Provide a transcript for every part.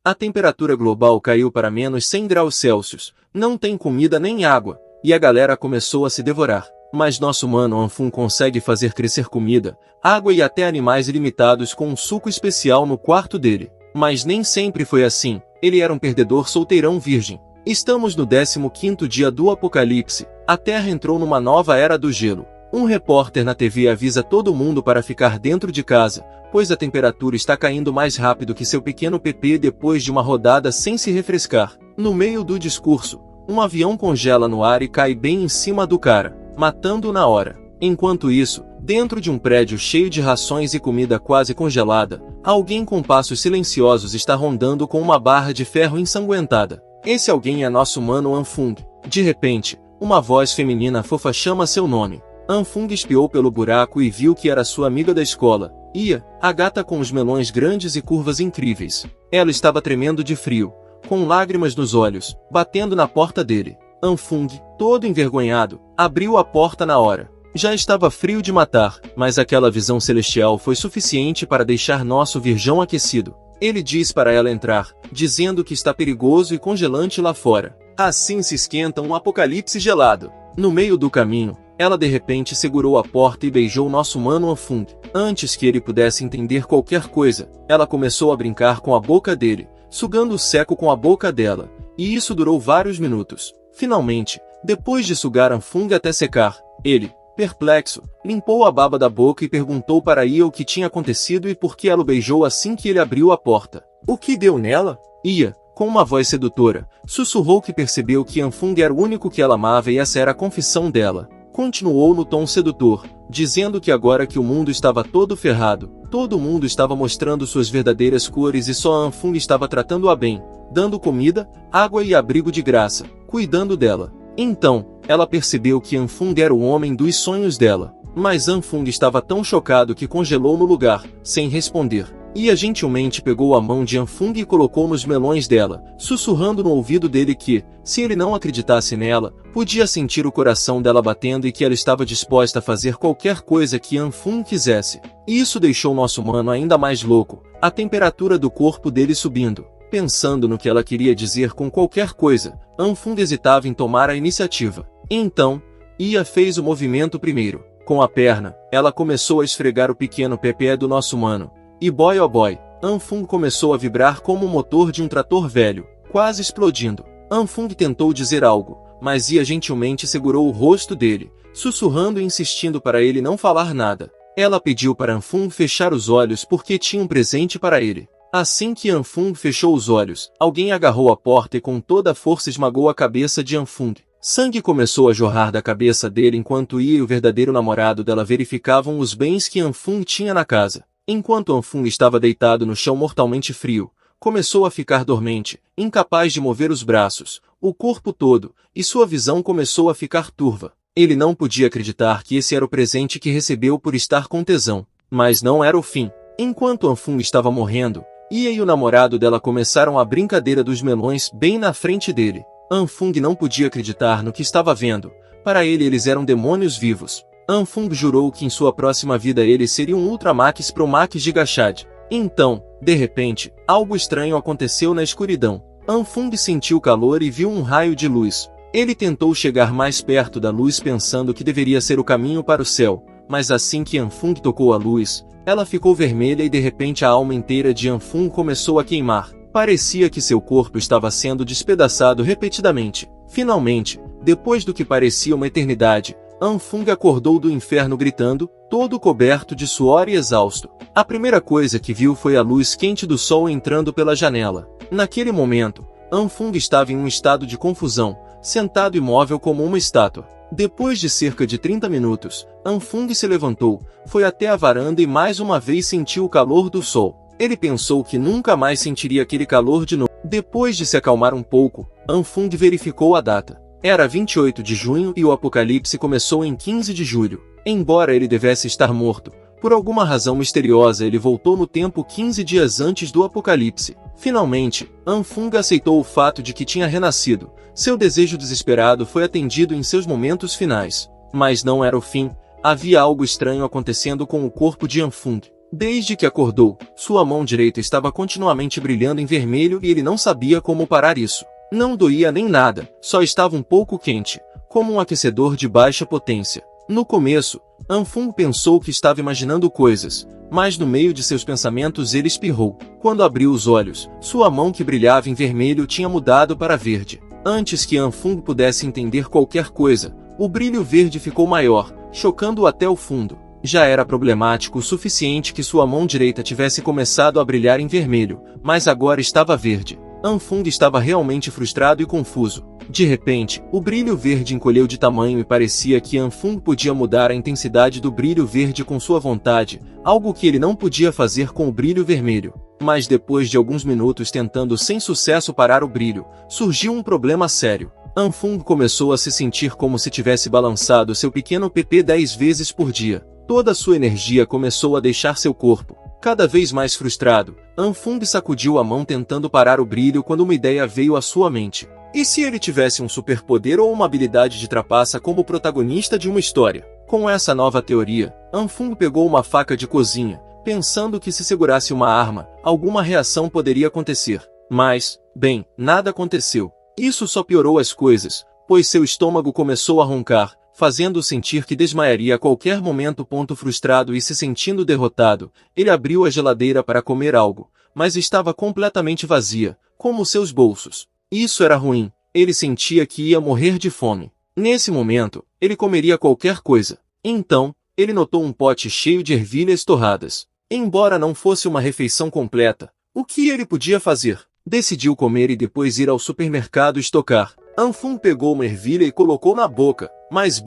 A temperatura global caiu para menos 100 graus Celsius, não tem comida nem água, e a galera começou a se devorar. Mas nosso mano Anfung consegue fazer crescer comida, água e até animais ilimitados com um suco especial no quarto dele. Mas nem sempre foi assim, ele era um perdedor solteirão virgem. Estamos no 15º dia do apocalipse, a Terra entrou numa nova era do gelo. Um repórter na TV avisa todo mundo para ficar dentro de casa, pois a temperatura está caindo mais rápido que seu pequeno PP depois de uma rodada sem se refrescar. No meio do discurso, um avião congela no ar e cai bem em cima do cara, matando-o na hora. Enquanto isso, dentro de um prédio cheio de rações e comida quase congelada, alguém com passos silenciosos está rondando com uma barra de ferro ensanguentada. Esse alguém é nosso mano Anfung. De repente, uma voz feminina fofa chama seu nome. Anfung espiou pelo buraco e viu que era sua amiga da escola, Ia, a gata com os melões grandes e curvas incríveis. Ela estava tremendo de frio, com lágrimas nos olhos, batendo na porta dele. Anfung, todo envergonhado, abriu a porta na hora. Já estava frio de matar, mas aquela visão celestial foi suficiente para deixar nosso virgão aquecido. Ele diz para ela entrar, dizendo que está perigoso e congelante lá fora. Assim se esquenta um apocalipse gelado. No meio do caminho, ela de repente segurou a porta e beijou nosso mano Anfung. Antes que ele pudesse entender qualquer coisa, ela começou a brincar com a boca dele, sugando o seco com a boca dela, e isso durou vários minutos. Finalmente, depois de sugar Anfung até secar, ele, perplexo, limpou a baba da boca e perguntou para Ia o que tinha acontecido e por que ela o beijou assim que ele abriu a porta. O que deu nela? Ia, com uma voz sedutora, sussurrou que percebeu que Anfung era o único que ela amava e essa era a confissão dela. Continuou no tom sedutor, dizendo que agora que o mundo estava todo ferrado, todo mundo estava mostrando suas verdadeiras cores e só Anfung estava tratando-a bem, dando comida, água e abrigo de graça, cuidando dela. Então, ela percebeu que Anfung era o homem dos sonhos dela. Mas Anfung estava tão chocado que congelou no lugar, sem responder. Ia gentilmente pegou a mão de Anfung e colocou nos melões dela, sussurrando no ouvido dele que, se ele não acreditasse nela, podia sentir o coração dela batendo e que ela estava disposta a fazer qualquer coisa que Anfung quisesse. Isso deixou nosso mano ainda mais louco, a temperatura do corpo dele subindo. Pensando no que ela queria dizer com qualquer coisa, Anfung hesitava em tomar a iniciativa. Então, Ia fez o movimento primeiro. Com a perna, ela começou a esfregar o pequeno pepé do nosso mano. E boy oh boy, Anfung começou a vibrar como o motor de um trator velho, quase explodindo. Anfung tentou dizer algo, mas Ia gentilmente segurou o rosto dele, sussurrando e insistindo para ele não falar nada. Ela pediu para Anfung fechar os olhos porque tinha um presente para ele. Assim que Anfung fechou os olhos, alguém agarrou a porta e com toda a força esmagou a cabeça de Anfung. Sangue começou a jorrar da cabeça dele enquanto Ia e o verdadeiro namorado dela verificavam os bens que Anfung tinha na casa. Enquanto Anfung estava deitado no chão mortalmente frio, começou a ficar dormente, incapaz de mover os braços, o corpo todo, e sua visão começou a ficar turva. Ele não podia acreditar que esse era o presente que recebeu por estar com tesão. Mas não era o fim. Enquanto Anfung estava morrendo, Ia e o namorado dela começaram a brincadeira dos melões bem na frente dele. Anfung não podia acreditar no que estava vendo. Para ele eles eram demônios vivos. Anfung jurou que em sua próxima vida ele seria um Ultramax Pro Max Gigachad. Então, de repente, algo estranho aconteceu na escuridão. Anfung sentiu calor e viu um raio de luz. Ele tentou chegar mais perto da luz pensando que deveria ser o caminho para o céu, mas assim que Anfung tocou a luz, ela ficou vermelha e de repente a alma inteira de Anfung começou a queimar. Parecia que seu corpo estava sendo despedaçado repetidamente. Finalmente, depois do que parecia uma eternidade, Anfung acordou do inferno gritando, todo coberto de suor e exausto. A primeira coisa que viu foi a luz quente do sol entrando pela janela. Naquele momento, Anfung estava em um estado de confusão, sentado imóvel como uma estátua. Depois de cerca de 30 minutos, Anfung se levantou, foi até a varanda e mais uma vez sentiu o calor do sol. Ele pensou que nunca mais sentiria aquele calor de novo. Depois de se acalmar um pouco, Anfung verificou a data. Era 28 de junho e o apocalipse começou em 15 de julho. Embora ele devesse estar morto, por alguma razão misteriosa ele voltou no tempo 15 dias antes do apocalipse. Finalmente, Anfung aceitou o fato de que tinha renascido. Seu desejo desesperado foi atendido em seus momentos finais. Mas não era o fim. Havia algo estranho acontecendo com o corpo de Anfung. Desde que acordou, sua mão direita estava continuamente brilhando em vermelho e ele não sabia como parar isso. Não doía nem nada, só estava um pouco quente, como um aquecedor de baixa potência. No começo, Anfung pensou que estava imaginando coisas, mas no meio de seus pensamentos ele espirrou. Quando abriu os olhos, sua mão que brilhava em vermelho tinha mudado para verde. Antes que Anfung pudesse entender qualquer coisa, o brilho verde ficou maior, chocando-o até o fundo. Já era problemático o suficiente que sua mão direita tivesse começado a brilhar em vermelho, mas agora estava verde. Anfung estava realmente frustrado e confuso. De repente, o brilho verde encolheu de tamanho e parecia que Anfung podia mudar a intensidade do brilho verde com sua vontade, algo que ele não podia fazer com o brilho vermelho. Mas depois de alguns minutos tentando sem sucesso parar o brilho, surgiu um problema sério. Anfung começou a se sentir como se tivesse balançado seu pequeno PP 10 vezes por dia. Toda sua energia começou a deixar seu corpo. Cada vez mais frustrado, Anfung sacudiu a mão tentando parar o brilho quando uma ideia veio à sua mente. E se ele tivesse um superpoder ou uma habilidade de trapaça como protagonista de uma história? Com essa nova teoria, Anfung pegou uma faca de cozinha, pensando que se segurasse uma arma, alguma reação poderia acontecer. Mas, bem, nada aconteceu. Isso só piorou as coisas, pois seu estômago começou a roncar, fazendo-o sentir que desmaiaria a qualquer momento. Frustrado e se sentindo derrotado, ele abriu a geladeira para comer algo, mas estava completamente vazia, como seus bolsos. Isso era ruim, ele sentia que ia morrer de fome. Nesse momento, ele comeria qualquer coisa. Então, ele notou um pote cheio de ervilhas torradas. Embora não fosse uma refeição completa, o que ele podia fazer? Decidiu comer e depois ir ao supermercado estocar. Anfung pegou uma ervilha e colocou na boca, mas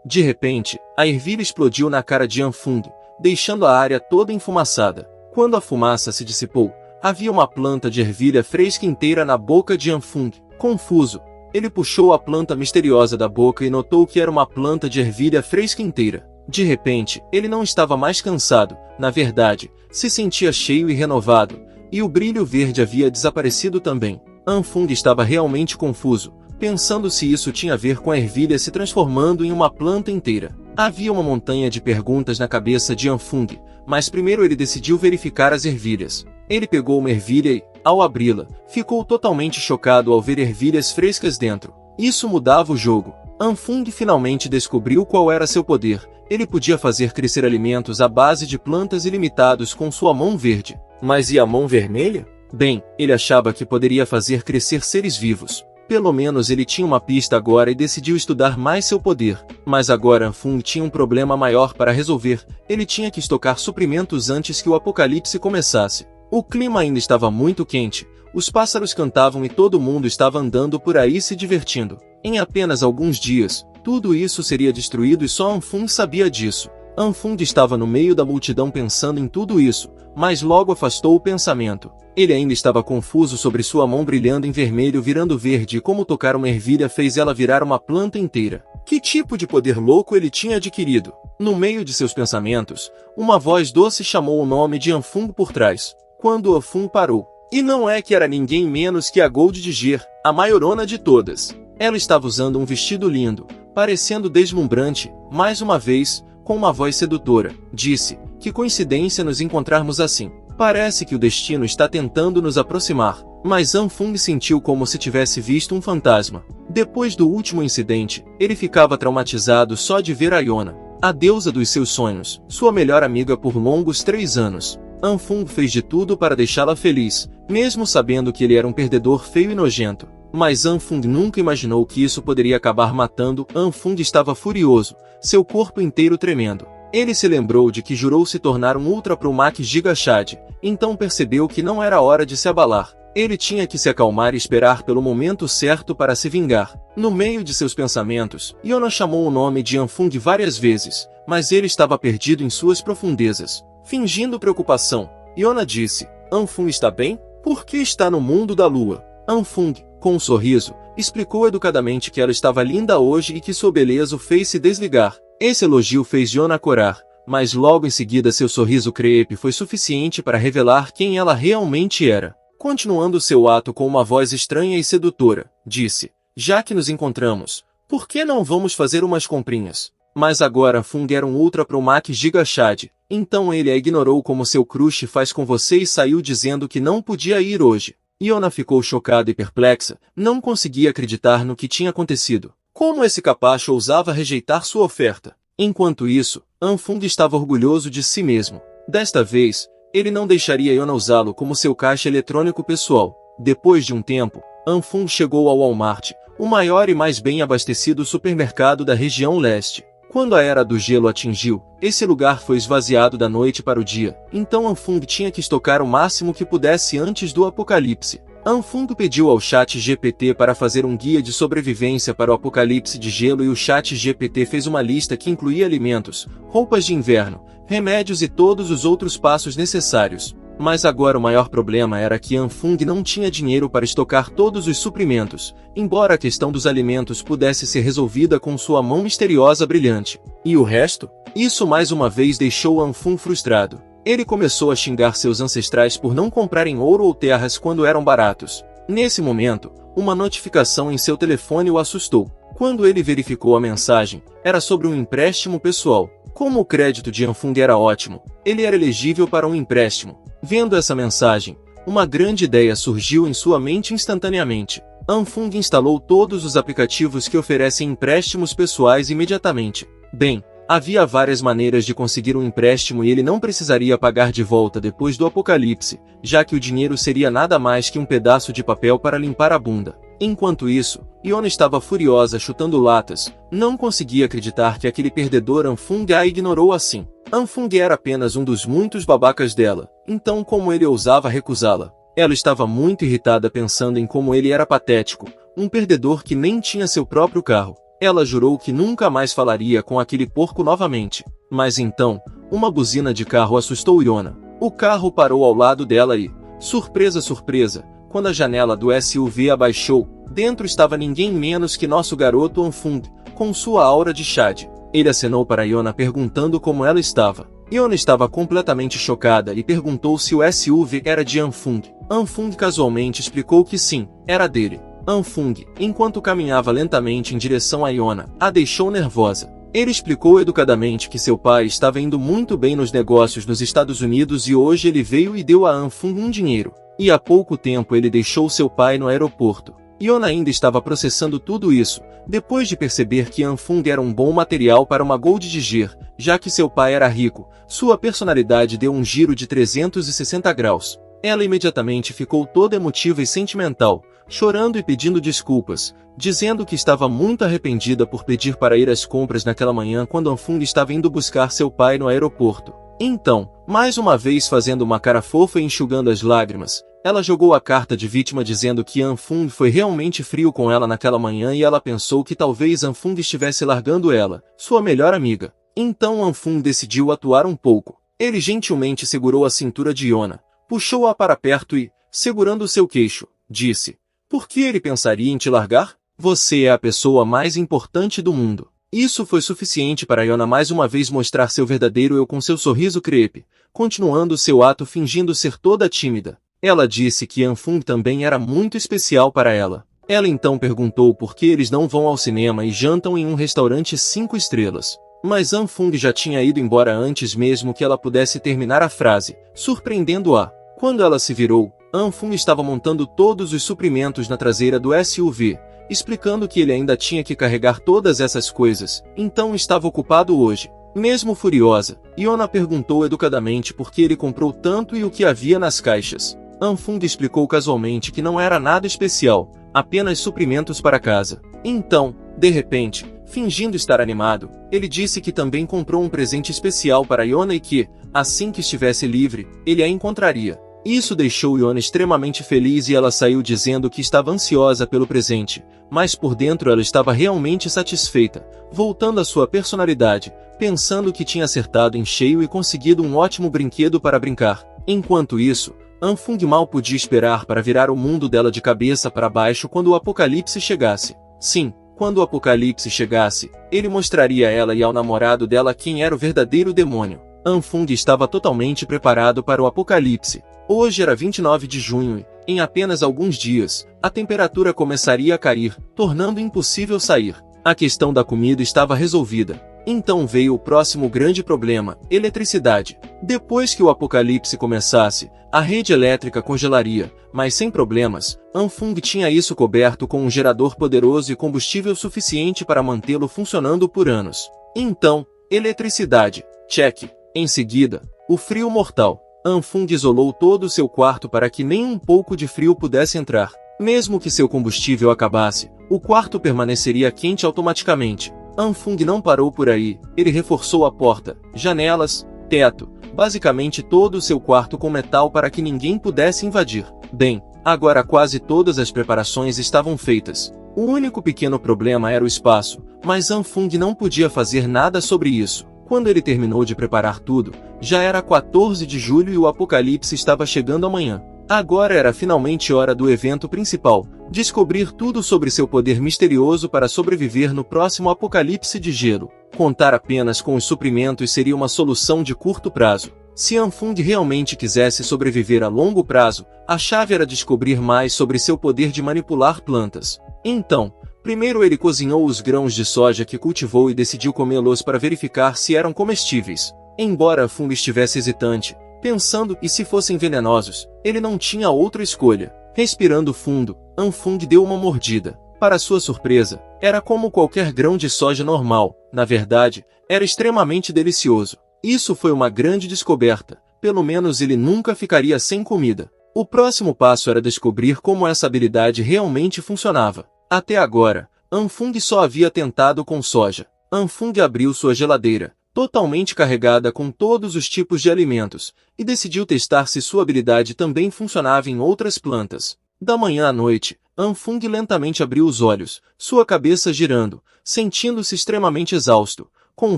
de repente, a ervilha explodiu na cara de Anfung, deixando a área toda enfumaçada. Quando a fumaça se dissipou, havia uma planta de ervilha fresca inteira na boca de Anfung. Confuso, ele puxou a planta misteriosa da boca e notou que era uma planta de ervilha fresca inteira. De repente, ele não estava mais cansado, na verdade, se sentia cheio e renovado, e o brilho verde havia desaparecido também. Anfung estava realmente confuso, pensando se isso tinha a ver com a ervilha se transformando em uma planta inteira. Havia uma montanha de perguntas na cabeça de Anfung, mas primeiro ele decidiu verificar as ervilhas. Ele pegou uma ervilha e, ao abri-la, ficou totalmente chocado ao ver ervilhas frescas dentro. Isso mudava o jogo. Anfung finalmente descobriu qual era seu poder. Ele podia fazer crescer alimentos à base de plantas ilimitados com sua mão verde. Mas e a mão vermelha? Bem, ele achava que poderia fazer crescer seres vivos. Pelo menos ele tinha uma pista agora e decidiu estudar mais seu poder. Mas agora Anfung tinha um problema maior para resolver. Ele tinha que estocar suprimentos antes que o apocalipse começasse. O clima ainda estava muito quente. Os pássaros cantavam e todo mundo estava andando por aí se divertindo. Em apenas alguns dias, tudo isso seria destruído e só Anfung sabia disso. Anfung estava no meio da multidão pensando em tudo isso, mas logo afastou o pensamento. Ele ainda estava confuso sobre sua mão brilhando em vermelho virando verde e como tocar uma ervilha fez ela virar uma planta inteira. Que tipo de poder louco ele tinha adquirido? No meio de seus pensamentos, uma voz doce chamou o nome de Anfung por trás. Quando Anfung parou. E não é que era ninguém menos que a Gold Digger, a maiorona de todas. Ela estava usando um vestido lindo, parecendo deslumbrante, mais uma vez, com uma voz sedutora. Disse, que coincidência nos encontrarmos assim. Parece que o destino está tentando nos aproximar. Mas Anfung sentiu como se tivesse visto um fantasma. Depois do último incidente, ele ficava traumatizado só de ver a Yona, a deusa dos seus sonhos, sua melhor amiga por longos 3 anos. Anfung fez de tudo para deixá-la feliz, mesmo sabendo que ele era um perdedor feio e nojento. Mas Anfung nunca imaginou que isso poderia acabar matando. Anfung estava furioso, seu corpo inteiro tremendo. Ele se lembrou de que jurou se tornar um Ultra Pro Max Giga Chad, então percebeu que não era hora de se abalar. Ele tinha que se acalmar e esperar pelo momento certo para se vingar. No meio de seus pensamentos, Yona chamou o nome de Anfung várias vezes, mas ele estava perdido em suas profundezas. Fingindo preocupação, Yona disse, Anfung está bem? Por que está no mundo da lua? Anfung, com um sorriso, explicou educadamente que ela estava linda hoje e que sua beleza o fez se desligar. Esse elogio fez Yona corar, mas logo em seguida seu sorriso crepe foi suficiente para revelar quem ela realmente era. Continuando seu ato com uma voz estranha e sedutora, disse, já que nos encontramos, por que não vamos fazer umas comprinhas? Mas agora Fung era um Ultra Pro Max Giga Chad, então ele a ignorou como seu crush faz com você e saiu dizendo que não podia ir hoje. Yona ficou chocada e perplexa, não conseguia acreditar no que tinha acontecido. Como esse capacho ousava rejeitar sua oferta? Enquanto isso, Anfung estava orgulhoso de si mesmo. Desta vez, ele não deixaria Yona usá-lo como seu caixa eletrônico pessoal. Depois de um tempo, Anfung chegou ao Walmart, o maior e mais bem abastecido supermercado da região leste. Quando a Era do Gelo atingiu, esse lugar foi esvaziado da noite para o dia, então Anfung tinha que estocar o máximo que pudesse antes do apocalipse. Anfung pediu ao Chat GPT para fazer um guia de sobrevivência para o apocalipse de gelo e o Chat GPT fez uma lista que incluía alimentos, roupas de inverno, remédios e todos os outros passos necessários. Mas agora o maior problema era que Anfung não tinha dinheiro para estocar todos os suprimentos, embora a questão dos alimentos pudesse ser resolvida com sua mão misteriosa brilhante. E o resto? Isso mais uma vez deixou Anfung frustrado. Ele começou a xingar seus ancestrais por não comprarem ouro ou terras quando eram baratos. Nesse momento, uma notificação em seu telefone o assustou. Quando ele verificou a mensagem, era sobre um empréstimo pessoal. Como o crédito de Anfung era ótimo, ele era elegível para um empréstimo. Vendo essa mensagem, uma grande ideia surgiu em sua mente instantaneamente. Anfung instalou todos os aplicativos que oferecem empréstimos pessoais imediatamente. Bem, havia várias maneiras de conseguir um empréstimo e ele não precisaria pagar de volta depois do apocalipse, já que o dinheiro seria nada mais que um pedaço de papel para limpar a bunda. Enquanto isso, Yona estava furiosa chutando latas, não conseguia acreditar que aquele perdedor Anfung a ignorou assim. Anfung era apenas um dos muitos babacas dela, então como ele ousava recusá-la? Ela estava muito irritada pensando em como ele era patético, um perdedor que nem tinha seu próprio carro. Ela jurou que nunca mais falaria com aquele porco novamente. Mas então, uma buzina de carro assustou Yona. O carro parou ao lado dela e, surpresa, surpresa, quando a janela do SUV abaixou, dentro estava ninguém menos que nosso garoto Anfung, com sua aura de Chad. Ele acenou para Yona perguntando como ela estava. Yona estava completamente chocada e perguntou se o SUV era de Anfung. Anfung casualmente explicou que sim, era dele. Anfung, enquanto caminhava lentamente em direção a Yona, a deixou nervosa. Ele explicou educadamente que seu pai estava indo muito bem nos negócios nos Estados Unidos e hoje ele veio e deu a Anfung um dinheiro. E há pouco tempo ele deixou seu pai no aeroporto. Yona ainda estava processando tudo isso, depois de perceber que Anfung era um bom material para uma Gold Digger, já que seu pai era rico. Sua personalidade deu um giro de 360 graus. Ela imediatamente ficou toda emotiva e sentimental, chorando e pedindo desculpas, dizendo que estava muito arrependida por pedir para ir às compras naquela manhã quando Anfung estava indo buscar seu pai no aeroporto. Então, mais uma vez fazendo uma cara fofa e enxugando as lágrimas, ela jogou a carta de vítima dizendo que Anfung foi realmente frio com ela naquela manhã e ela pensou que talvez Anfung estivesse largando ela, sua melhor amiga. Então Anfung decidiu atuar um pouco. Ele gentilmente segurou a cintura de Yona, puxou-a para perto e, segurando seu queixo, disse: "Por que ele pensaria em te largar? Você é a pessoa mais importante do mundo." Isso foi suficiente para Yona mais uma vez mostrar seu verdadeiro eu com seu sorriso crepe, continuando seu ato fingindo ser toda tímida. Ela disse que Anfung também era muito especial para ela. Ela então perguntou por que eles não vão ao cinema e jantam em um restaurante 5 estrelas. Mas Anfung já tinha ido embora antes mesmo que ela pudesse terminar a frase, surpreendendo-a. Quando ela se virou, Anfung estava montando todos os suprimentos na traseira do SUV, explicando que ele ainda tinha que carregar todas essas coisas, então estava ocupado hoje. Mesmo furiosa, Yona perguntou educadamente por que ele comprou tanto e o que havia nas caixas. Anfung explicou casualmente que não era nada especial, apenas suprimentos para casa. Então, de repente, fingindo estar animado, ele disse que também comprou um presente especial para Yona e que, assim que estivesse livre, ele a encontraria. Isso deixou Yona extremamente feliz e ela saiu dizendo que estava ansiosa pelo presente, mas por dentro ela estava realmente satisfeita, voltando à sua personalidade, pensando que tinha acertado em cheio e conseguido um ótimo brinquedo para brincar. Enquanto isso, Anfung mal podia esperar para virar o mundo dela de cabeça para baixo quando o apocalipse chegasse. Sim, quando o apocalipse chegasse, ele mostraria a ela e ao namorado dela quem era o verdadeiro demônio. Anfung estava totalmente preparado para o apocalipse. Hoje era 29 de junho e, em apenas alguns dias, a temperatura começaria a cair, tornando impossível sair. A questão da comida estava resolvida. Então veio o próximo grande problema: eletricidade. Depois que o apocalipse começasse, a rede elétrica congelaria, mas sem problemas. Anfung tinha isso coberto com um gerador poderoso e combustível suficiente para mantê-lo funcionando por anos. Então, eletricidade. Check. Em seguida, o frio mortal. Anfung isolou todo o seu quarto para que nem um pouco de frio pudesse entrar. Mesmo que seu combustível acabasse, o quarto permaneceria quente automaticamente. Anfung não parou por aí, ele reforçou a porta, janelas, teto, basicamente todo o seu quarto com metal para que ninguém pudesse invadir. Bem, agora quase todas as preparações estavam feitas. O único pequeno problema era o espaço, mas Anfung não podia fazer nada sobre isso. Quando ele terminou de preparar tudo, já era 14 de julho e o apocalipse estava chegando amanhã. Agora era finalmente hora do evento principal, descobrir tudo sobre seu poder misterioso para sobreviver no próximo apocalipse de gelo. Contar apenas com os suprimentos seria uma solução de curto prazo. Se Anfung realmente quisesse sobreviver a longo prazo, a chave era descobrir mais sobre seu poder de manipular plantas. Então, primeiro ele cozinhou os grãos de soja que cultivou e decidiu comê-los para verificar se eram comestíveis. Embora Anfung estivesse hesitante, pensando e se fossem venenosos, ele não tinha outra escolha. Respirando fundo, Anfung deu uma mordida. Para sua surpresa, era como qualquer grão de soja normal. Na verdade, era extremamente delicioso. Isso foi uma grande descoberta. Pelo menos ele nunca ficaria sem comida. O próximo passo era descobrir como essa habilidade realmente funcionava. Até agora, Anfung só havia tentado com soja. Anfung abriu sua geladeira, totalmente carregada com todos os tipos de alimentos, e decidiu testar se sua habilidade também funcionava em outras plantas. Da manhã à noite, Anfung lentamente abriu os olhos, sua cabeça girando, sentindo-se extremamente exausto, com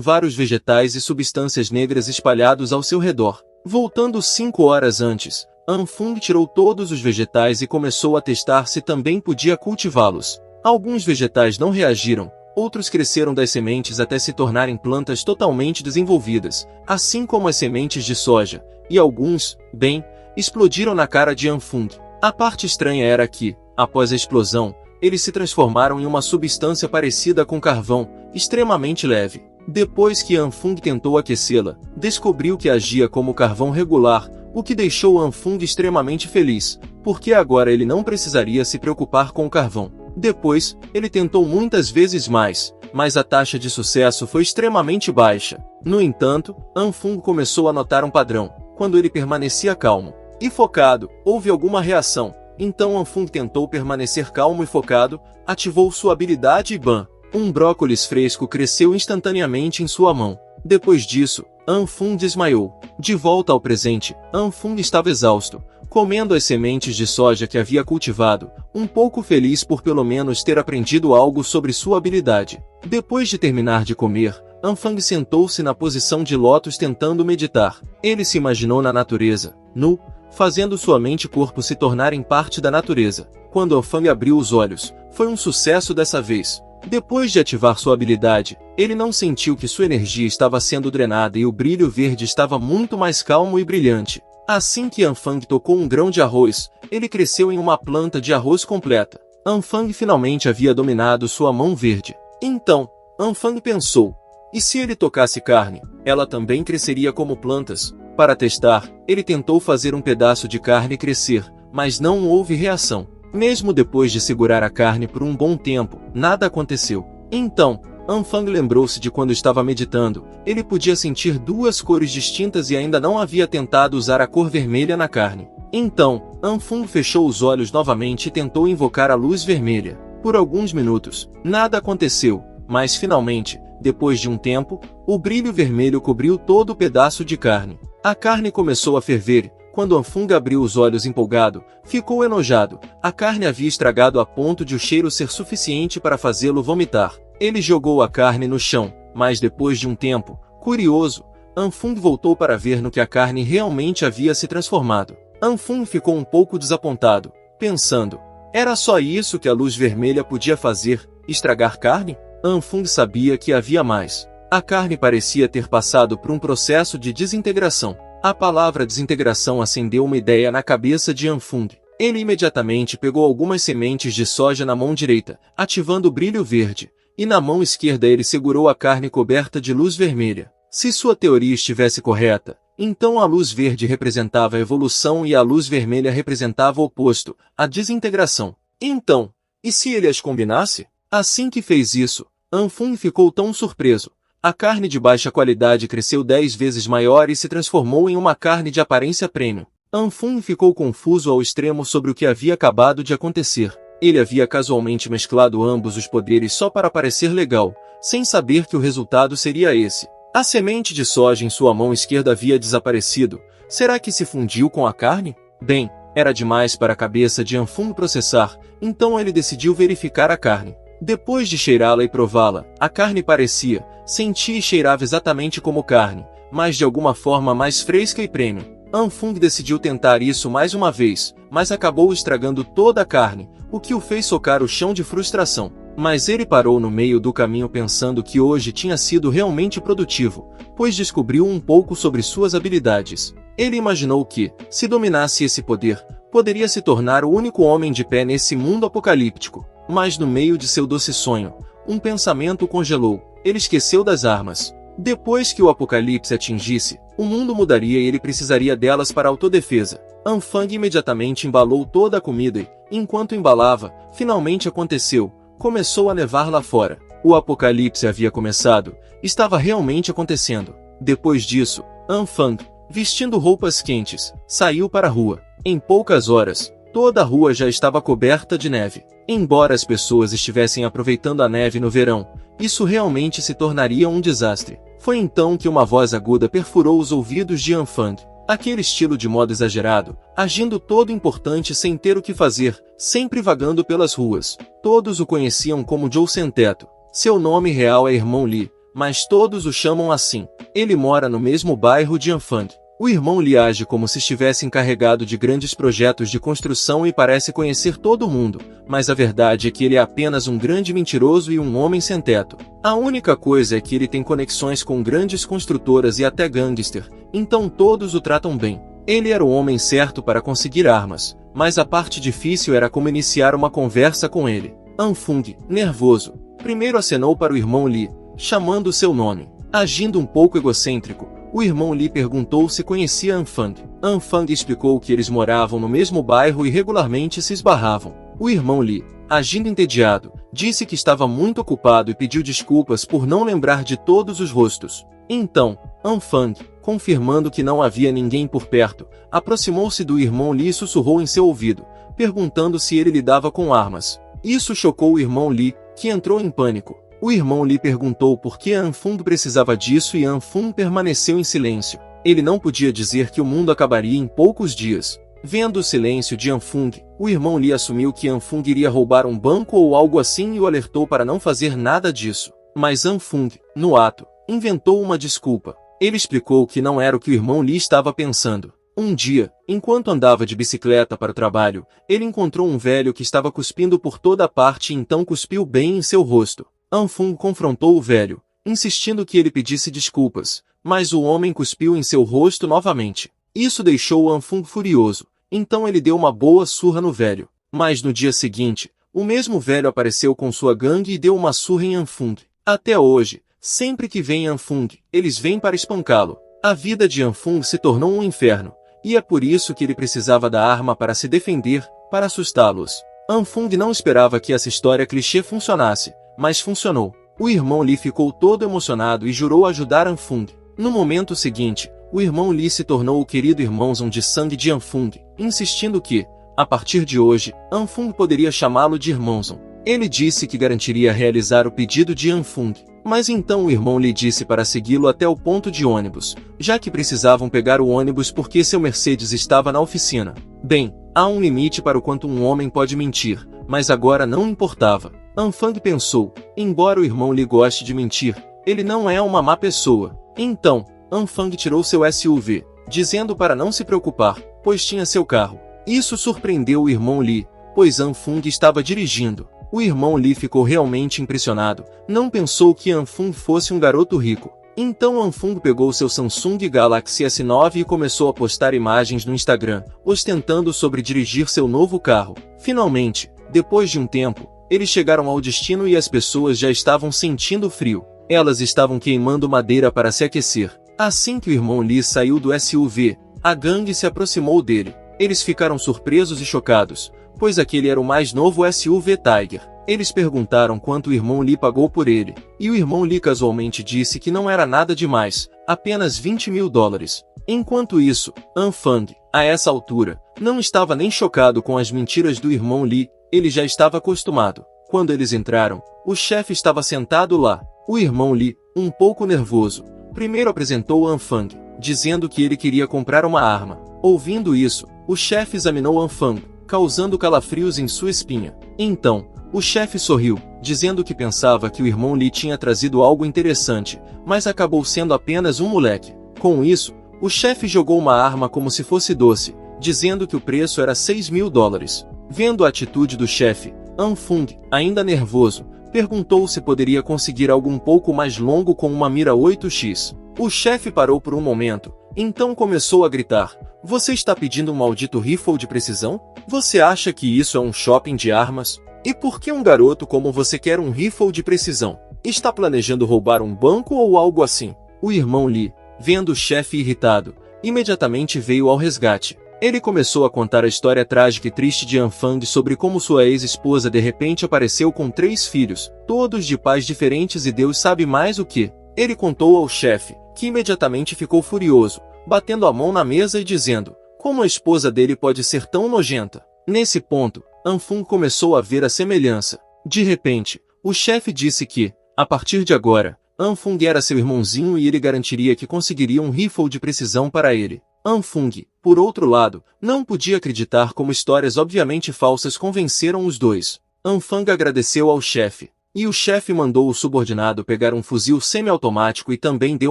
vários vegetais e substâncias negras espalhados ao seu redor. Voltando 5 horas antes, Anfung tirou todos os vegetais e começou a testar se também podia cultivá-los. Alguns vegetais não reagiram, outros cresceram das sementes até se tornarem plantas totalmente desenvolvidas, assim como as sementes de soja, e alguns, bem, explodiram na cara de Anfung. A parte estranha era que, após a explosão, eles se transformaram em uma substância parecida com carvão, extremamente leve. Depois que Anfung tentou aquecê-la, descobriu que agia como carvão regular, o que deixou Anfung extremamente feliz, porque agora ele não precisaria se preocupar com o carvão. Depois, ele tentou muitas vezes mais, mas a taxa de sucesso foi extremamente baixa. No entanto, Anfung começou a notar um padrão. Quando ele permanecia calmo e focado, houve alguma reação. Então Anfung tentou permanecer calmo e focado, ativou sua habilidade e bam! Um brócolis fresco cresceu instantaneamente em sua mão. Depois disso, Anfung desmaiou. De volta ao presente, Anfung estava exausto, comendo as sementes de soja que havia cultivado, um pouco feliz por pelo menos ter aprendido algo sobre sua habilidade. Depois de terminar de comer, Anfung sentou-se na posição de lótus tentando meditar. Ele se imaginou na natureza, nu, fazendo sua mente e corpo se tornarem parte da natureza. Quando Anfung abriu os olhos, foi um sucesso dessa vez. Depois de ativar sua habilidade, ele não sentiu que sua energia estava sendo drenada e o brilho verde estava muito mais calmo e brilhante. Assim que Anfung tocou um grão de arroz, ele cresceu em uma planta de arroz completa. Anfung finalmente havia dominado sua mão verde. Então, Anfung pensou, e se ele tocasse carne, ela também cresceria como plantas? Para testar, ele tentou fazer um pedaço de carne crescer, mas não houve reação. Mesmo depois de segurar a carne por um bom tempo, nada aconteceu. Então, Anfung lembrou-se de quando estava meditando. Ele podia sentir duas cores distintas e ainda não havia tentado usar a cor vermelha na carne. Então, Anfung fechou os olhos novamente e tentou invocar a luz vermelha. Por alguns minutos, nada aconteceu, mas finalmente, depois de um tempo, o brilho vermelho cobriu todo o pedaço de carne. A carne começou a ferver. Quando Anfung abriu os olhos empolgado, ficou enojado. A carne havia estragado a ponto de o cheiro ser suficiente para fazê-lo vomitar. Ele jogou a carne no chão, mas depois de um tempo, curioso, Anfung voltou para ver no que a carne realmente havia se transformado. Anfung ficou um pouco desapontado, pensando, era só isso que a luz vermelha podia fazer, estragar carne? Anfung sabia que havia mais. A carne parecia ter passado por um processo de desintegração. A palavra desintegração acendeu uma ideia na cabeça de Anfung. Ele imediatamente pegou algumas sementes de soja na mão direita, ativando o brilho verde. e na mão esquerda ele segurou a carne coberta de luz vermelha. Se sua teoria estivesse correta, então a luz verde representava a evolução e a luz vermelha representava o oposto, a desintegração. Então, e se ele as combinasse? Assim que fez isso, Anfung ficou tão surpreso. A carne de baixa qualidade cresceu 10 vezes maior e se transformou em uma carne de aparência premium. Anfung ficou confuso ao extremo sobre o que havia acabado de acontecer. Ele havia casualmente mesclado ambos os poderes só para parecer legal, sem saber que o resultado seria esse. A semente de soja em sua mão esquerda havia desaparecido. Será que se fundiu com a carne? Bem, era demais para a cabeça de Anfung processar, então ele decidiu verificar a carne. Depois de cheirá-la e prová-la, a carne parecia, sentia e cheirava exatamente como carne, mas de alguma forma mais fresca e premium. Anfung decidiu tentar isso mais uma vez, mas acabou estragando toda a carne, o que o fez socar o chão de frustração. Mas ele parou no meio do caminho pensando que hoje tinha sido realmente produtivo, pois descobriu um pouco sobre suas habilidades. Ele imaginou que, se dominasse esse poder, poderia se tornar o único homem de pé nesse mundo apocalíptico. Mas no meio de seu doce sonho, um pensamento o congelou. Ele esqueceu das armas. Depois que o apocalipse atingisse, o mundo mudaria e ele precisaria delas para autodefesa. Anfung imediatamente embalou toda a comida e, enquanto embalava, finalmente aconteceu. Começou a nevar lá fora. O apocalipse havia começado. Estava realmente acontecendo. Depois disso, Anfung, vestindo roupas quentes, saiu para a rua. Em poucas horas, toda a rua já estava coberta de neve. Embora as pessoas estivessem aproveitando a neve no verão, isso realmente se tornaria um desastre. Foi então que uma voz aguda perfurou os ouvidos de Anfung. Aquele estilo de modo exagerado, agindo todo importante sem ter o que fazer, sempre vagando pelas ruas. Todos o conheciam como Joe Sem Teto. Seu nome real é Irmão Lee, mas todos o chamam assim. Ele mora no mesmo bairro de Anfung. O irmão Lee age como se estivesse encarregado de grandes projetos de construção e parece conhecer todo mundo, mas a verdade é que ele é apenas um grande mentiroso e um homem sem teto. A única coisa é que ele tem conexões com grandes construtoras e até gangster, então todos o tratam bem. Ele era o homem certo para conseguir armas, mas a parte difícil era como iniciar uma conversa com ele. Anfung, nervoso, primeiro acenou para o irmão Lee, chamando seu nome. Agindo um pouco egocêntrico, o irmão Lee perguntou se conhecia Anfung. Anfung explicou que eles moravam no mesmo bairro e regularmente se esbarravam. O irmão Lee, agindo entediado, disse que estava muito ocupado e pediu desculpas por não lembrar de todos os rostos. Então, Anfung, confirmando que não havia ninguém por perto, aproximou-se do irmão Lee e sussurrou em seu ouvido, perguntando se ele lidava com armas. Isso chocou o irmão Lee, que entrou em pânico. O irmão Lee perguntou por que Anfung precisava disso e Anfung permaneceu em silêncio. Ele não podia dizer que o mundo acabaria em poucos dias. Vendo o silêncio de Anfung, o irmão Lee assumiu que Anfung iria roubar um banco ou algo assim e o alertou para não fazer nada disso. Mas Anfung, no ato, inventou uma desculpa. Ele explicou que não era o que o irmão Lee estava pensando. Um dia, enquanto andava de bicicleta para o trabalho, ele encontrou um velho que estava cuspindo por toda parte e então cuspiu bem em seu rosto. Anfung confrontou o velho, insistindo que ele pedisse desculpas, mas o homem cuspiu em seu rosto novamente. Isso deixou Anfung furioso, então ele deu uma boa surra no velho. Mas no dia seguinte, o mesmo velho apareceu com sua gangue e deu uma surra em Anfung. Até hoje, sempre que vem Anfung, eles vêm para espancá-lo. A vida de Anfung se tornou um inferno, e é por isso que ele precisava da arma para se defender, para assustá-los. Anfung não esperava que essa história clichê funcionasse, mas funcionou. O irmão Lee ficou todo emocionado e jurou ajudar Anfung. No momento seguinte, o irmão Lee se tornou o querido irmãozão de sangue de Anfung, insistindo que, a partir de hoje, Anfung poderia chamá-lo de irmãozão. Ele disse que garantiria realizar o pedido de Anfung, mas então o irmão Lee disse para segui-lo até o ponto de ônibus, já que precisavam pegar o ônibus porque seu Mercedes estava na oficina. Bem, há um limite para o quanto um homem pode mentir, mas agora não importava. Anfung pensou, embora o irmão Lee goste de mentir, ele não é uma má pessoa. Então, Anfung tirou seu SUV, dizendo para não se preocupar, pois tinha seu carro. Isso surpreendeu o irmão Lee, pois Anfung estava dirigindo. O irmão Lee ficou realmente impressionado, não pensou que Anfung fosse um garoto rico. Então Anfung pegou seu Samsung Galaxy S9 e começou a postar imagens no Instagram, ostentando sobre dirigir seu novo carro. Finalmente, depois de um tempo, Eles chegaram ao destino e as pessoas já estavam sentindo frio. Elas estavam queimando madeira para se aquecer. Assim que o irmão Lee saiu do SUV, a gangue se aproximou dele. Eles ficaram surpresos e chocados, pois aquele era o mais novo SUV Tiger. Eles perguntaram quanto o irmão Lee pagou por ele, e o irmão Lee casualmente disse que não era nada demais, apenas $20.000. Enquanto isso, Anfang, a essa altura, não estava nem chocado com as mentiras do irmão Lee, ele já estava acostumado. Quando eles entraram, o chefe estava sentado lá. O irmão Lee, um pouco nervoso, primeiro apresentou Anfang, dizendo que ele queria comprar uma arma. Ouvindo isso, o chefe examinou Anfang, causando calafrios em sua espinha. Então, o chefe sorriu, dizendo que pensava que o irmão Lee tinha trazido algo interessante, mas acabou sendo apenas um moleque. Com isso, o chefe jogou uma arma como se fosse doce, dizendo que o preço era $6.000. Vendo a atitude do chefe, Anfang, ainda nervoso, perguntou se poderia conseguir algo um pouco mais longo com uma mira 8x. O chefe parou por um momento, então começou a gritar: "Você está pedindo um maldito rifle de precisão? Você acha que isso é um shopping de armas? E por que um garoto como você quer um rifle de precisão? Está planejando roubar um banco ou algo assim?" O irmão Lee, vendo o chefe irritado, imediatamente veio ao resgate. Ele começou a contar a história trágica e triste de Anfang sobre como sua ex-esposa de repente apareceu com 3 filhos, todos de pais diferentes e Deus sabe mais o que. Ele contou ao chefe, que imediatamente ficou furioso, batendo a mão na mesa e dizendo: "Como a esposa dele pode ser tão nojenta?" Nesse ponto, Anfang começou a ver a semelhança. De repente, o chefe disse que, a partir de agora, Anfang era seu irmãozinho e ele garantiria que conseguiria um rifle de precisão para ele. Anfang, por outro lado, não podia acreditar como histórias obviamente falsas convenceram os dois. Anfang agradeceu ao chefe, e o chefe mandou o subordinado pegar um fuzil semiautomático e também deu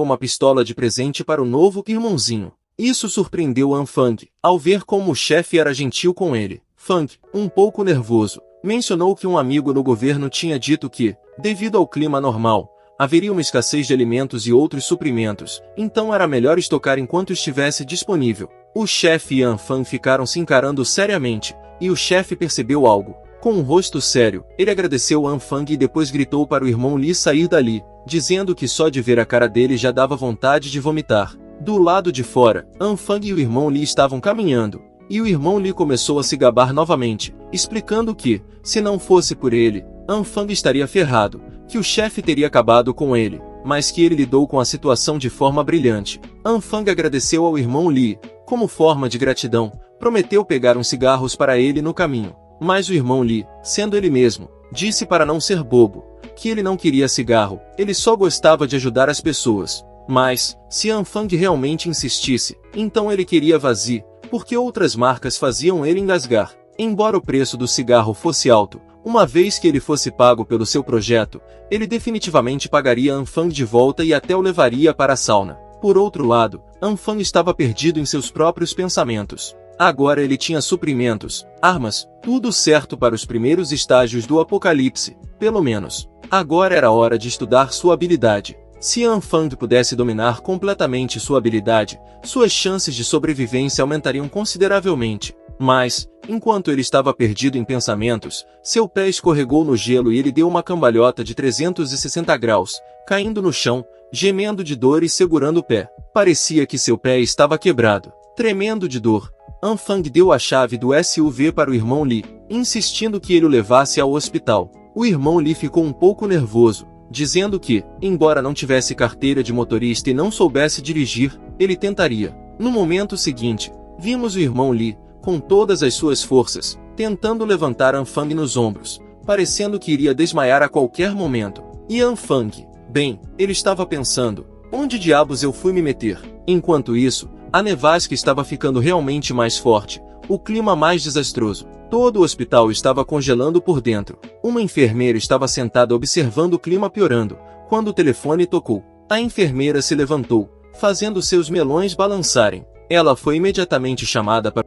uma pistola de presente para o novo irmãozinho. Isso surpreendeu Anfang, ao ver como o chefe era gentil com ele. Fang, um pouco nervoso, mencionou que um amigo no governo tinha dito que, devido ao clima normal, haveria uma escassez de alimentos e outros suprimentos, então era melhor estocar enquanto estivesse disponível. O chefe e Anfang ficaram se encarando seriamente, e o chefe percebeu algo. Com um rosto sério, ele agradeceu a Anfang e depois gritou para o irmão Lee sair dali, dizendo que só de ver a cara dele já dava vontade de vomitar. Do lado de fora, Anfang e o irmão Lee estavam caminhando, e o irmão Lee começou a se gabar novamente, explicando que, se não fosse por ele, Anfang estaria ferrado, que o chefe teria acabado com ele, mas que ele lidou com a situação de forma brilhante. Anfang agradeceu ao irmão Lee, como forma de gratidão, prometeu pegar uns cigarros para ele no caminho. Mas o irmão Lee, sendo ele mesmo, disse para não ser bobo, que ele não queria cigarro, ele só gostava de ajudar as pessoas. Mas, se Anfang realmente insistisse, então ele queria vazio, porque outras marcas faziam ele engasgar. Embora o preço do cigarro fosse alto, uma vez que ele fosse pago pelo seu projeto, ele definitivamente pagaria Anfang de volta e até o levaria para a sauna. Por outro lado, Anfang estava perdido em seus próprios pensamentos. Agora ele tinha suprimentos, armas, tudo certo para os primeiros estágios do apocalipse, pelo menos. Agora era hora de estudar sua habilidade. Se Anfang pudesse dominar completamente sua habilidade, suas chances de sobrevivência aumentariam consideravelmente. Mas, enquanto ele estava perdido em pensamentos, seu pé escorregou no gelo e ele deu uma cambalhota de 360 graus, caindo no chão, gemendo de dor e segurando o pé. Parecia que seu pé estava quebrado. Tremendo de dor, Anfang deu a chave do SUV para o irmão Lee, insistindo que ele o levasse ao hospital. O irmão Lee ficou um pouco nervoso, dizendo que, embora não tivesse carteira de motorista e não soubesse dirigir, ele tentaria. No momento seguinte, vimos o irmão Lee, com todas as suas forças, tentando levantar Anfang nos ombros, parecendo que iria desmaiar a qualquer momento. E Anfang, bem, ele estava pensando, onde diabos eu fui me meter? Enquanto isso, a nevasca estava ficando realmente mais forte, o clima mais desastroso. Todo o hospital estava congelando por dentro. Uma enfermeira estava sentada observando o clima piorando, quando o telefone tocou. A enfermeira se levantou, fazendo seus melões balançarem. Ela foi imediatamente chamada para...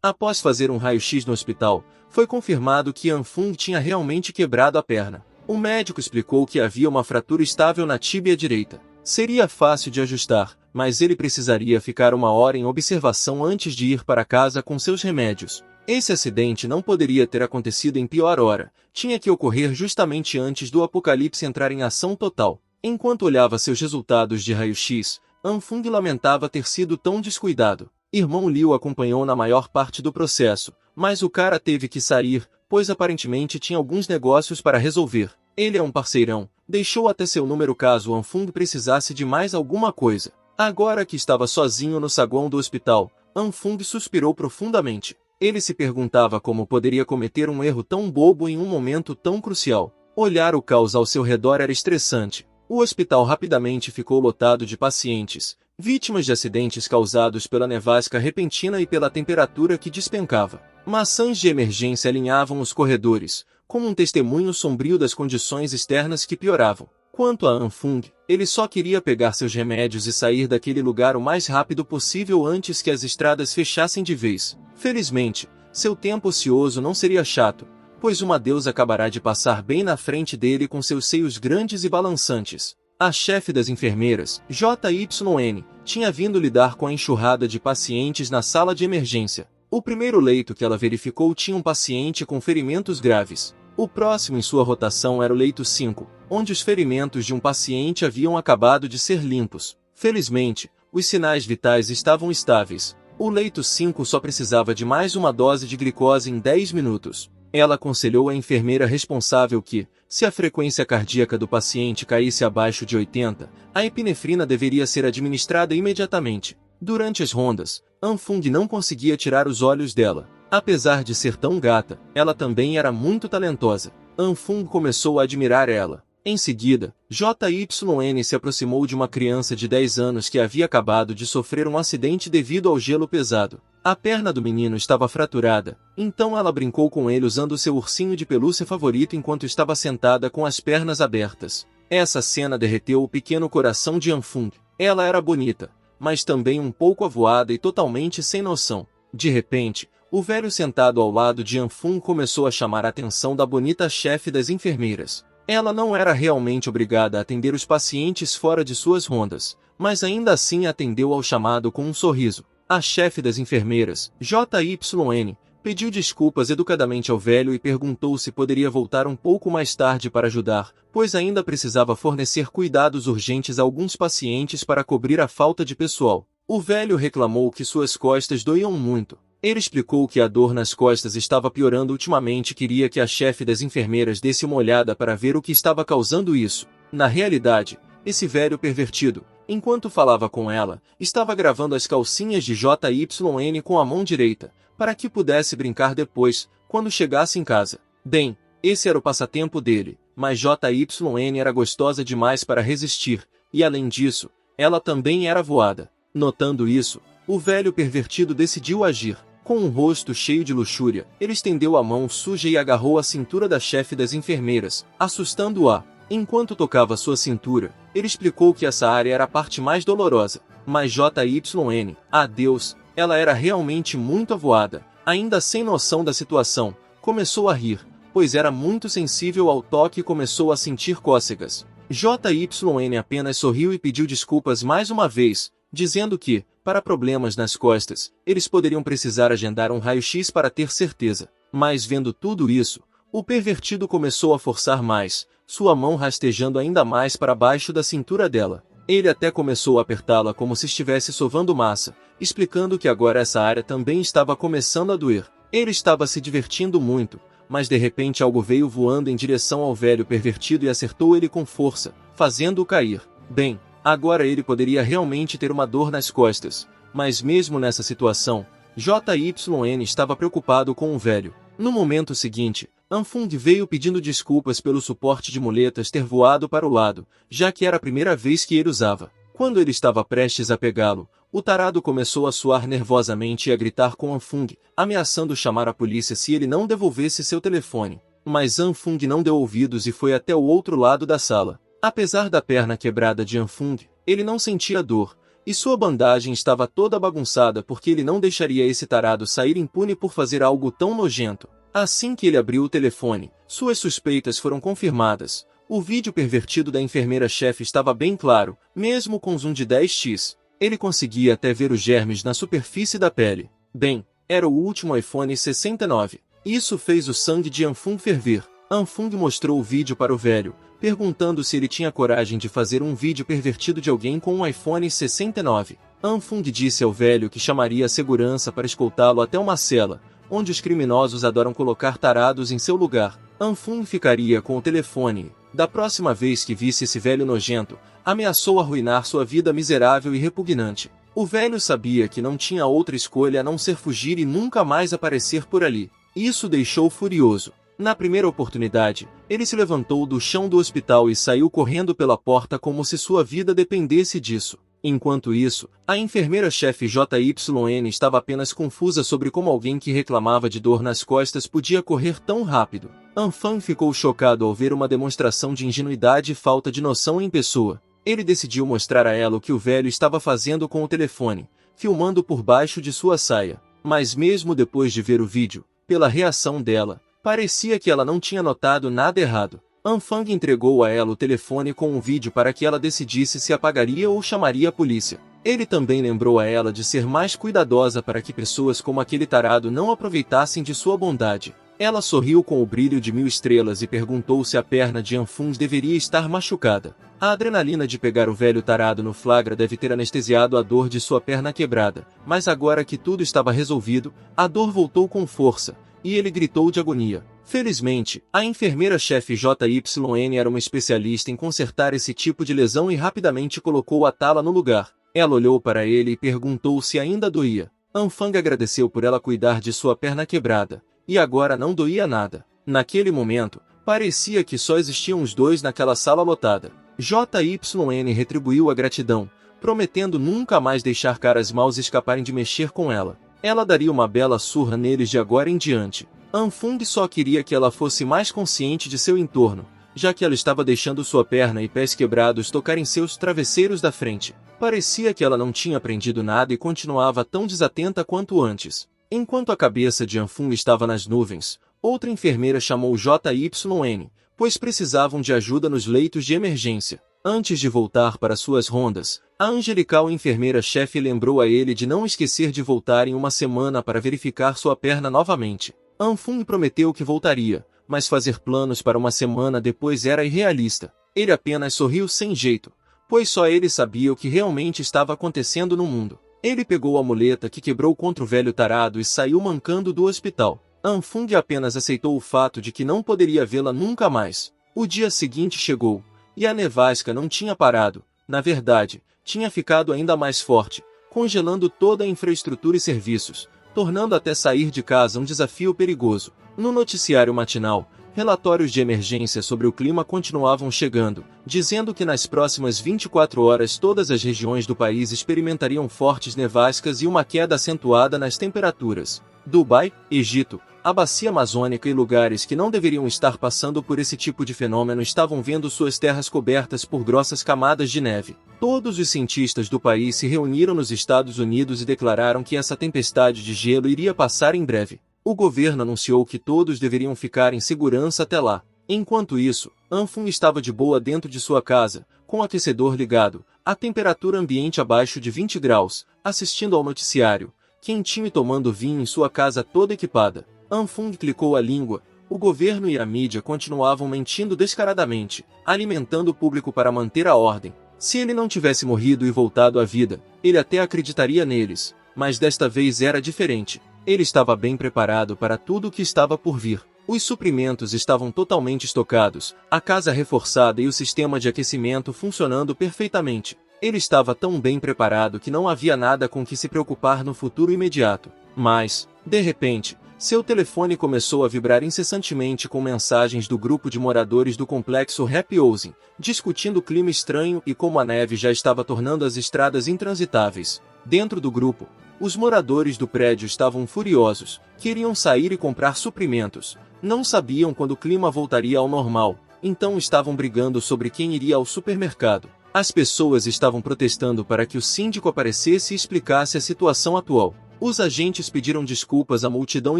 Após fazer um raio-x no hospital, foi confirmado que Anfang tinha realmente quebrado a perna. O médico explicou que havia uma fratura estável na tíbia direita. Seria fácil de ajustar, mas ele precisaria ficar 1 hora em observação antes de ir para casa com seus remédios. Esse acidente não poderia ter acontecido em pior hora, tinha que ocorrer justamente antes do apocalipse entrar em ação total. Enquanto olhava seus resultados de raio-x, Anfung lamentava ter sido tão descuidado. Irmão Liu acompanhou na maior parte do processo, mas o cara teve que sair, pois aparentemente tinha alguns negócios para resolver. Ele é um parceirão, deixou até seu número caso Anfung precisasse de mais alguma coisa. Agora que estava sozinho no saguão do hospital, Anfung suspirou profundamente. Ele se perguntava como poderia cometer um erro tão bobo em um momento tão crucial. Olhar o caos ao seu redor era estressante. O hospital rapidamente ficou lotado de pacientes, vítimas de acidentes causados pela nevasca repentina e pela temperatura que despencava. Maçãs de emergência alinhavam os corredores, como um testemunho sombrio das condições externas que pioravam. Quanto a Anfung, ele só queria pegar seus remédios e sair daquele lugar o mais rápido possível antes que as estradas fechassem de vez. Felizmente, seu tempo ocioso não seria chato, pois uma deusa acabará de passar bem na frente dele com seus seios grandes e balançantes. A chefe das enfermeiras, JYN, tinha vindo lidar com a enxurrada de pacientes na sala de emergência. O primeiro leito que ela verificou tinha um paciente com ferimentos graves. O próximo em sua rotação era o leito 5, onde os ferimentos de um paciente haviam acabado de ser limpos. Felizmente, os sinais vitais estavam estáveis. O leito 5 só precisava de mais uma dose de glicose em 10 minutos. Ela aconselhou a enfermeira responsável que, se a frequência cardíaca do paciente caísse abaixo de 80, a epinefrina deveria ser administrada imediatamente. Durante as rondas, Anfung não conseguia tirar os olhos dela. Apesar de ser tão gata, ela também era muito talentosa. Anfung começou a admirar ela. Em seguida, JYN se aproximou de uma criança de 10 anos que havia acabado de sofrer um acidente devido ao gelo pesado. A perna do menino estava fraturada, então ela brincou com ele usando seu ursinho de pelúcia favorito enquanto estava sentada com as pernas abertas. Essa cena derreteu o pequeno coração de Anfung. Ela era bonita, mas também um pouco avoada e totalmente sem noção. De repente, o velho sentado ao lado de Anfung começou a chamar a atenção da bonita chefe das enfermeiras. Ela não era realmente obrigada a atender os pacientes fora de suas rondas, mas ainda assim atendeu ao chamado com um sorriso. A chefe das enfermeiras, JYN, pediu desculpas educadamente ao velho e perguntou se poderia voltar um pouco mais tarde para ajudar, pois ainda precisava fornecer cuidados urgentes a alguns pacientes para cobrir a falta de pessoal. O velho reclamou que suas costas doíam muito. Ele explicou que a dor nas costas estava piorando ultimamente e queria que a chefe das enfermeiras desse uma olhada para ver o que estava causando isso. Na realidade, esse velho pervertido, enquanto falava com ela, estava gravando as calcinhas de JYN com a mão direita, para que pudesse brincar depois, quando chegasse em casa. Bem, esse era o passatempo dele, mas JYN era gostosa demais para resistir, e além disso, ela também era voada. Notando isso, o velho pervertido decidiu agir. Com um rosto cheio de luxúria, ele estendeu a mão suja e agarrou a cintura da chefe das enfermeiras, assustando-a. Enquanto tocava sua cintura, ele explicou que essa área era a parte mais dolorosa. Mas JYN, Deus, ela era realmente muito avoada, ainda sem noção da situação, começou a rir, pois era muito sensível ao toque e começou a sentir cócegas. JYN apenas sorriu e pediu desculpas mais uma vez, dizendo que, para problemas nas costas, eles poderiam precisar agendar um raio-x para ter certeza. Mas vendo tudo isso, o pervertido começou a forçar mais, sua mão rastejando ainda mais para baixo da cintura dela. Ele até começou a apertá-la como se estivesse sovando massa, explicando que agora essa área também estava começando a doer. Ele estava se divertindo muito, mas de repente algo veio voando em direção ao velho pervertido e acertou ele com força, fazendo-o cair. Bem, agora ele poderia realmente ter uma dor nas costas, mas mesmo nessa situação, JYN estava preocupado com o velho. No momento seguinte, Anfung veio pedindo desculpas pelo suporte de muletas ter voado para o lado, já que era a primeira vez que ele usava. Quando ele estava prestes a pegá-lo, o tarado começou a suar nervosamente e a gritar com Anfung, ameaçando chamar a polícia se ele não devolvesse seu telefone. Mas Anfung não deu ouvidos e foi até o outro lado da sala. Apesar da perna quebrada de Anfung, ele não sentia dor, e sua bandagem estava toda bagunçada porque ele não deixaria esse tarado sair impune por fazer algo tão nojento. Assim que ele abriu o telefone, suas suspeitas foram confirmadas. O vídeo pervertido da enfermeira-chefe estava bem claro, mesmo com zoom de 10x. Ele conseguia até ver os germes na superfície da pele. Bem, Era o último iPhone 69. Isso fez o sangue de Anfung ferver. Anfung mostrou o vídeo para o velho, perguntando se ele tinha coragem de fazer um vídeo pervertido de alguém com um iPhone 69. Anfung disse ao velho que chamaria a segurança para escoltá-lo até uma cela, onde os criminosos adoram colocar tarados em seu lugar. Anfung ficaria com o telefone. Da próxima vez que visse esse velho nojento, ameaçou arruinar sua vida miserável e repugnante. O velho sabia que não tinha outra escolha a não ser fugir e nunca mais aparecer por ali. Isso deixou furioso. Na primeira oportunidade, ele se levantou do chão do hospital e saiu correndo pela porta como se sua vida dependesse disso. Enquanto isso, a enfermeira-chefe JYN estava apenas confusa sobre como alguém que reclamava de dor nas costas podia correr tão rápido. Anfang ficou chocado ao ver uma demonstração de ingenuidade e falta de noção em pessoa. Ele decidiu mostrar a ela o que o velho estava fazendo com o telefone, filmando por baixo de sua saia. Mas mesmo depois de ver o vídeo, pela reação dela, parecia que ela não tinha notado nada errado. Anfang entregou a ela o telefone com um vídeo para que ela decidisse se apagaria ou chamaria a polícia. Ele também lembrou a ela de ser mais cuidadosa para que pessoas como aquele tarado não aproveitassem de sua bondade. Ela sorriu com o brilho de 1000 estrelas e perguntou se a perna de Anfung deveria estar machucada. A adrenalina de pegar o velho tarado no flagra deve ter anestesiado a dor de sua perna quebrada, mas agora que tudo estava resolvido, a dor voltou com força, e ele gritou de agonia. Felizmente, a enfermeira-chefe JYN era uma especialista em consertar esse tipo de lesão e rapidamente colocou a tala no lugar. Ela olhou para ele e perguntou se ainda doía. Anfang agradeceu por ela cuidar de sua perna quebrada, e agora não doía nada. Naquele momento, parecia que só existiam os dois naquela sala lotada. JYN retribuiu a gratidão, prometendo nunca mais deixar caras maus escaparem de mexer com ela. Ela daria uma bela surra neles de agora em diante. Anfung só queria que ela fosse mais consciente de seu entorno, já que ela estava deixando sua perna e pés quebrados tocarem seus travesseiros da frente. Parecia que ela não tinha aprendido nada e continuava tão desatenta quanto antes. Enquanto a cabeça de Anfung estava nas nuvens, outra enfermeira chamou JYN, pois precisavam de ajuda nos leitos de emergência. Antes de voltar para suas rondas, a angelical enfermeira-chefe lembrou a ele de não esquecer de voltar em uma semana para verificar sua perna novamente. Anfung prometeu que voltaria, mas fazer planos para uma semana depois era irrealista. Ele apenas sorriu sem jeito, pois só ele sabia o que realmente estava acontecendo no mundo. Ele pegou a muleta que quebrou contra o velho tarado e saiu mancando do hospital. Anfung apenas aceitou o fato de que não poderia vê-la nunca mais. O dia seguinte chegou, e a nevasca não tinha parado. Na verdade, tinha ficado ainda mais forte, congelando toda a infraestrutura e serviços, tornando até sair de casa um desafio perigoso. No noticiário matinal, relatórios de emergência sobre o clima continuavam chegando, dizendo que nas próximas 24 horas todas as regiões do país experimentariam fortes nevascas e uma queda acentuada nas temperaturas. Dubai, Egito, a bacia amazônica e lugares que não deveriam estar passando por esse tipo de fenômeno estavam vendo suas terras cobertas por grossas camadas de neve. Todos os cientistas do país se reuniram nos Estados Unidos e declararam que essa tempestade de gelo iria passar em breve. O governo anunciou que todos deveriam ficar em segurança até lá. Enquanto isso, Anfung estava de boa dentro de sua casa, com o aquecedor ligado, a temperatura ambiente abaixo de 20 graus, assistindo ao noticiário, quentinho e tomando vinho em sua casa toda equipada. Anfung clicou a língua. O governo e a mídia continuavam mentindo descaradamente, alimentando o público para manter a ordem. Se ele não tivesse morrido e voltado à vida, ele até acreditaria neles, mas desta vez era diferente. Ele estava bem preparado para tudo o que estava por vir. Os suprimentos estavam totalmente estocados, a casa reforçada e o sistema de aquecimento funcionando perfeitamente. Ele estava tão bem preparado que não havia nada com que se preocupar no futuro imediato. Mas, de repente, seu telefone começou a vibrar incessantemente com mensagens do grupo de moradores do complexo Happy Housing, discutindo o clima estranho e como a neve já estava tornando as estradas intransitáveis. Dentro do grupo, os moradores do prédio estavam furiosos, queriam sair e comprar suprimentos, não sabiam quando o clima voltaria ao normal, então estavam brigando sobre quem iria ao supermercado. As pessoas estavam protestando para que o síndico aparecesse e explicasse a situação atual. Os agentes pediram desculpas à multidão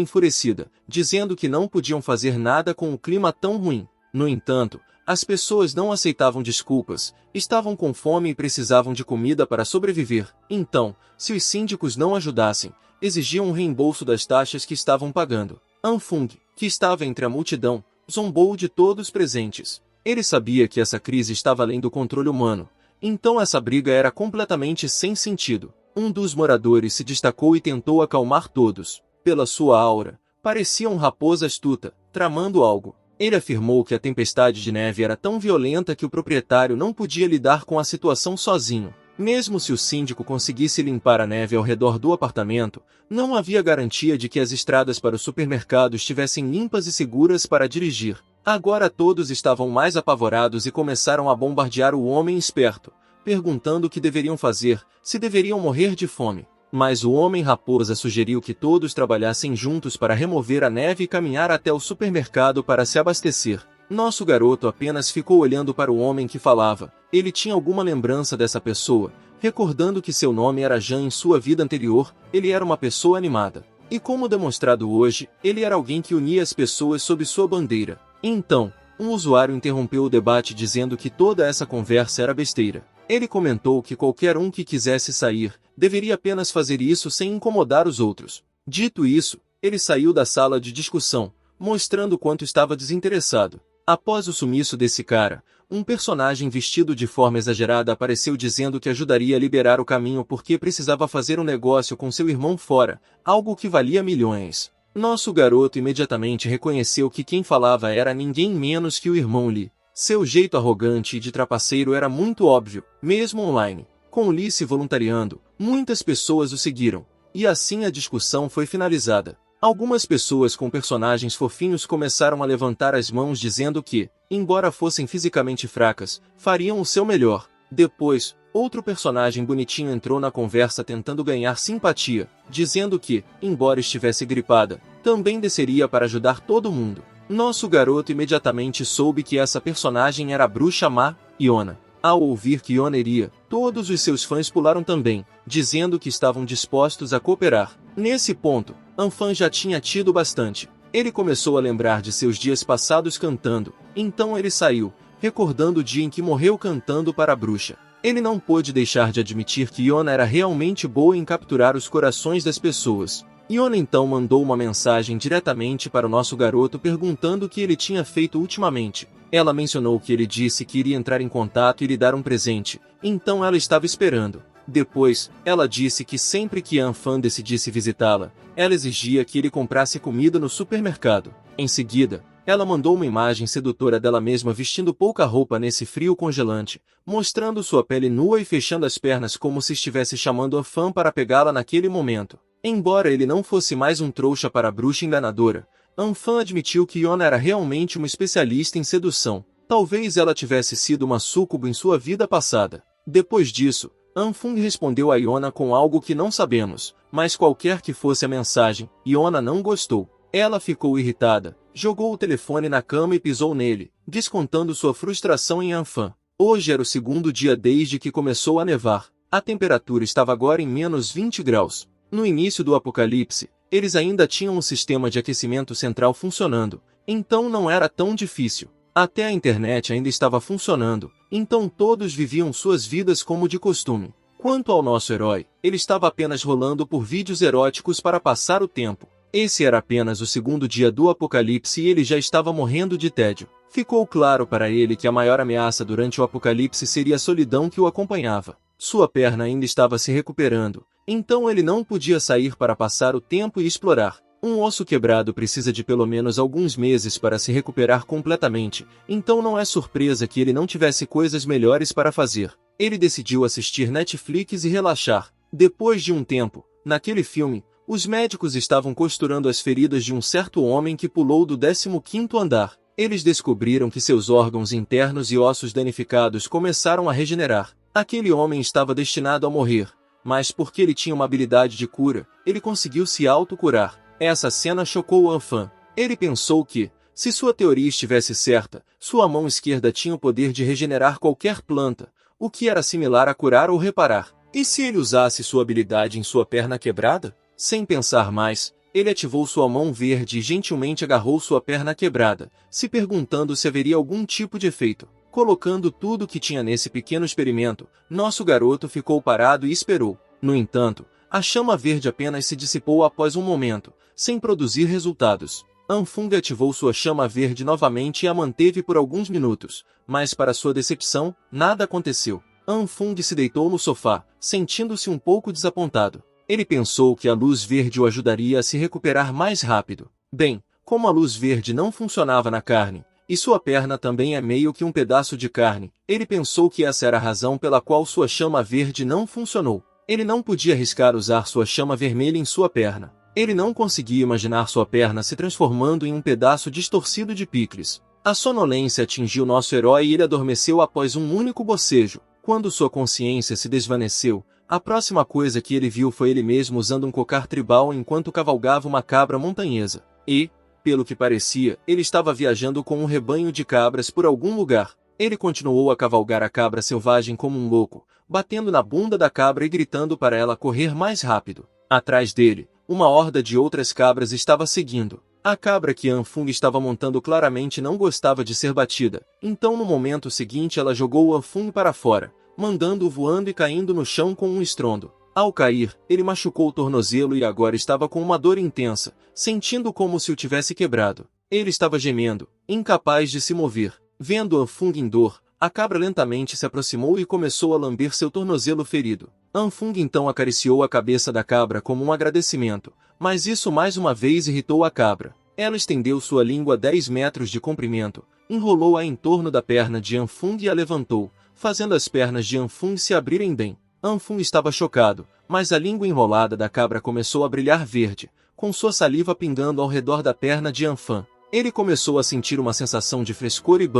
enfurecida, dizendo que não podiam fazer nada com o clima tão ruim. No entanto, as pessoas não aceitavam desculpas, estavam com fome e precisavam de comida para sobreviver. Então, se os síndicos não ajudassem, exigiam um reembolso das taxas que estavam pagando. Anfung, que estava entre a multidão, zombou de todos presentes. Ele sabia que essa crise estava além do controle humano, então essa briga era completamente sem sentido. Um dos moradores se destacou e tentou acalmar todos. Pela sua aura, parecia um raposa astuta, tramando algo. Ele afirmou que a tempestade de neve era tão violenta que o proprietário não podia lidar com a situação sozinho. Mesmo se o síndico conseguisse limpar a neve ao redor do apartamento, não havia garantia de que as estradas para o supermercado estivessem limpas e seguras para dirigir. Agora todos estavam mais apavorados e começaram a bombardear o homem esperto, perguntando o que deveriam fazer, se deveriam morrer de fome. Mas o homem-raposa sugeriu que todos trabalhassem juntos para remover a neve e caminhar até o supermercado para se abastecer. Nosso garoto apenas ficou olhando para o homem que falava. Ele tinha alguma lembrança dessa pessoa, recordando que seu nome era Jean em sua vida anterior. Ele era uma pessoa animada. E como demonstrado hoje, ele era alguém que unia as pessoas sob sua bandeira. Então, um usuário interrompeu o debate dizendo que toda essa conversa era besteira. Ele comentou que qualquer um que quisesse sair, deveria apenas fazer isso sem incomodar os outros. Dito isso, ele saiu da sala de discussão, mostrando quanto estava desinteressado. Após o sumiço desse cara, um personagem vestido de forma exagerada apareceu dizendo que ajudaria a liberar o caminho porque precisava fazer um negócio com seu irmão fora, algo que valia milhões. Nosso garoto imediatamente reconheceu que quem falava era ninguém menos que o irmão Lee. Seu jeito arrogante e de trapaceiro era muito óbvio, mesmo online. Com Lee se voluntariando, muitas pessoas o seguiram, e assim a discussão foi finalizada. Algumas pessoas com personagens fofinhos começaram a levantar as mãos dizendo que, embora fossem fisicamente fracas, fariam o seu melhor. Depois, outro personagem bonitinho entrou na conversa tentando ganhar simpatia, dizendo que, embora estivesse gripada, também desceria para ajudar todo mundo. Nosso garoto imediatamente soube que essa personagem era a bruxa má, Iona. Ao ouvir que Iona iria, todos os seus fãs pularam também, dizendo que estavam dispostos a cooperar. Nesse ponto, Anfan já tinha tido bastante. Ele começou a lembrar de seus dias passados cantando, então ele saiu, recordando o dia em que morreu cantando para a bruxa. Ele não pôde deixar de admitir que Iona era realmente boa em capturar os corações das pessoas. Iona então mandou uma mensagem diretamente para o nosso garoto perguntando o que ele tinha feito ultimamente. Ela mencionou que ele disse que iria entrar em contato e lhe dar um presente, então ela estava esperando. Depois, ela disse que sempre que Anfan decidisse visitá-la, ela exigia que ele comprasse comida no supermercado. Em seguida, ela mandou uma imagem sedutora dela mesma vestindo pouca roupa nesse frio congelante, mostrando sua pele nua e fechando as pernas como se estivesse chamando Anfan para pegá-la naquele momento. Embora ele não fosse mais um trouxa para a bruxa enganadora, Anfan admitiu que Iona era realmente uma especialista em sedução. Talvez ela tivesse sido uma súcubo em sua vida passada. Depois disso, Anfung respondeu a Iona com algo que não sabemos, mas qualquer que fosse a mensagem, Iona não gostou. Ela ficou irritada, jogou o telefone na cama e pisou nele, descontando sua frustração em Anfan. Hoje era o segundo dia desde que começou a nevar. A temperatura estava agora em menos 20 graus. No início do apocalipse, eles ainda tinham um sistema de aquecimento central funcionando, então não era tão difícil. Até a internet ainda estava funcionando, então todos viviam suas vidas como de costume. Quanto ao nosso herói, ele estava apenas rolando por vídeos eróticos para passar o tempo. Esse era apenas o segundo dia do apocalipse e ele já estava morrendo de tédio. Ficou claro para ele que a maior ameaça durante o apocalipse seria a solidão que o acompanhava. Sua perna ainda estava se recuperando, então ele não podia sair para passar o tempo e explorar. Um osso quebrado precisa de pelo menos alguns meses para se recuperar completamente, então não é surpresa que ele não tivesse coisas melhores para fazer. Ele decidiu assistir Netflix e relaxar. Depois de um tempo, naquele filme, os médicos estavam costurando as feridas de um certo homem que pulou do 15º andar. Eles descobriram que seus órgãos internos e ossos danificados começaram a regenerar. Aquele homem estava destinado a morrer, mas porque ele tinha uma habilidade de cura, ele conseguiu se autocurar. Essa cena chocou Anfan. Ele pensou que, se sua teoria estivesse certa, sua mão esquerda tinha o poder de regenerar qualquer planta, o que era similar a curar ou reparar. E se ele usasse sua habilidade em sua perna quebrada? Sem pensar mais, ele ativou sua mão verde e gentilmente agarrou sua perna quebrada, se perguntando se haveria algum tipo de efeito. Colocando tudo o que tinha nesse pequeno experimento, nosso garoto ficou parado e esperou. No entanto, A chama verde apenas se dissipou após um momento, sem produzir resultados. Anfung ativou sua chama verde novamente e a manteve por alguns minutos, mas para sua decepção, nada aconteceu. Anfung se deitou no sofá, sentindo-se um pouco desapontado. Ele pensou que a luz verde o ajudaria a se recuperar mais rápido. Bem, como a luz verde não funcionava na carne, e sua perna também é meio que um pedaço de carne, ele pensou que essa era a razão pela qual sua chama verde não funcionou. Ele não podia arriscar usar sua chama vermelha em sua perna. Ele não conseguia imaginar sua perna se transformando em um pedaço distorcido de picles. A sonolência atingiu nosso herói e ele adormeceu após um único bocejo. Quando sua consciência se desvaneceu, a próxima coisa que ele viu foi ele mesmo usando um cocar tribal enquanto cavalgava uma cabra montanhesa. E, pelo que parecia, ele estava viajando com um rebanho de cabras por algum lugar. Ele continuou a cavalgar a cabra selvagem como um louco, batendo na bunda da cabra e gritando para ela correr mais rápido. Atrás dele, uma horda de outras cabras estava seguindo. A cabra que Anfung estava montando claramente não gostava de ser batida, então no momento seguinte ela jogou o Anfung para fora, mandando-o voando e caindo no chão com um estrondo. Ao cair, ele machucou o tornozelo e agora estava com uma dor intensa, sentindo como se o tivesse quebrado. Ele estava gemendo, incapaz de se mover. Vendo Anfung em dor, a cabra lentamente se aproximou e começou a lamber seu tornozelo ferido. Anfung então acariciou a cabeça da cabra como um agradecimento, mas isso mais uma vez irritou a cabra. Ela estendeu sua língua 10 metros de comprimento, enrolou-a em torno da perna de Anfung e a levantou, fazendo as pernas de Anfung se abrirem bem. Anfung estava chocado, mas a língua enrolada da cabra começou a brilhar verde, com sua saliva pingando ao redor da perna de Anfang. Ele começou a sentir uma sensação de frescor e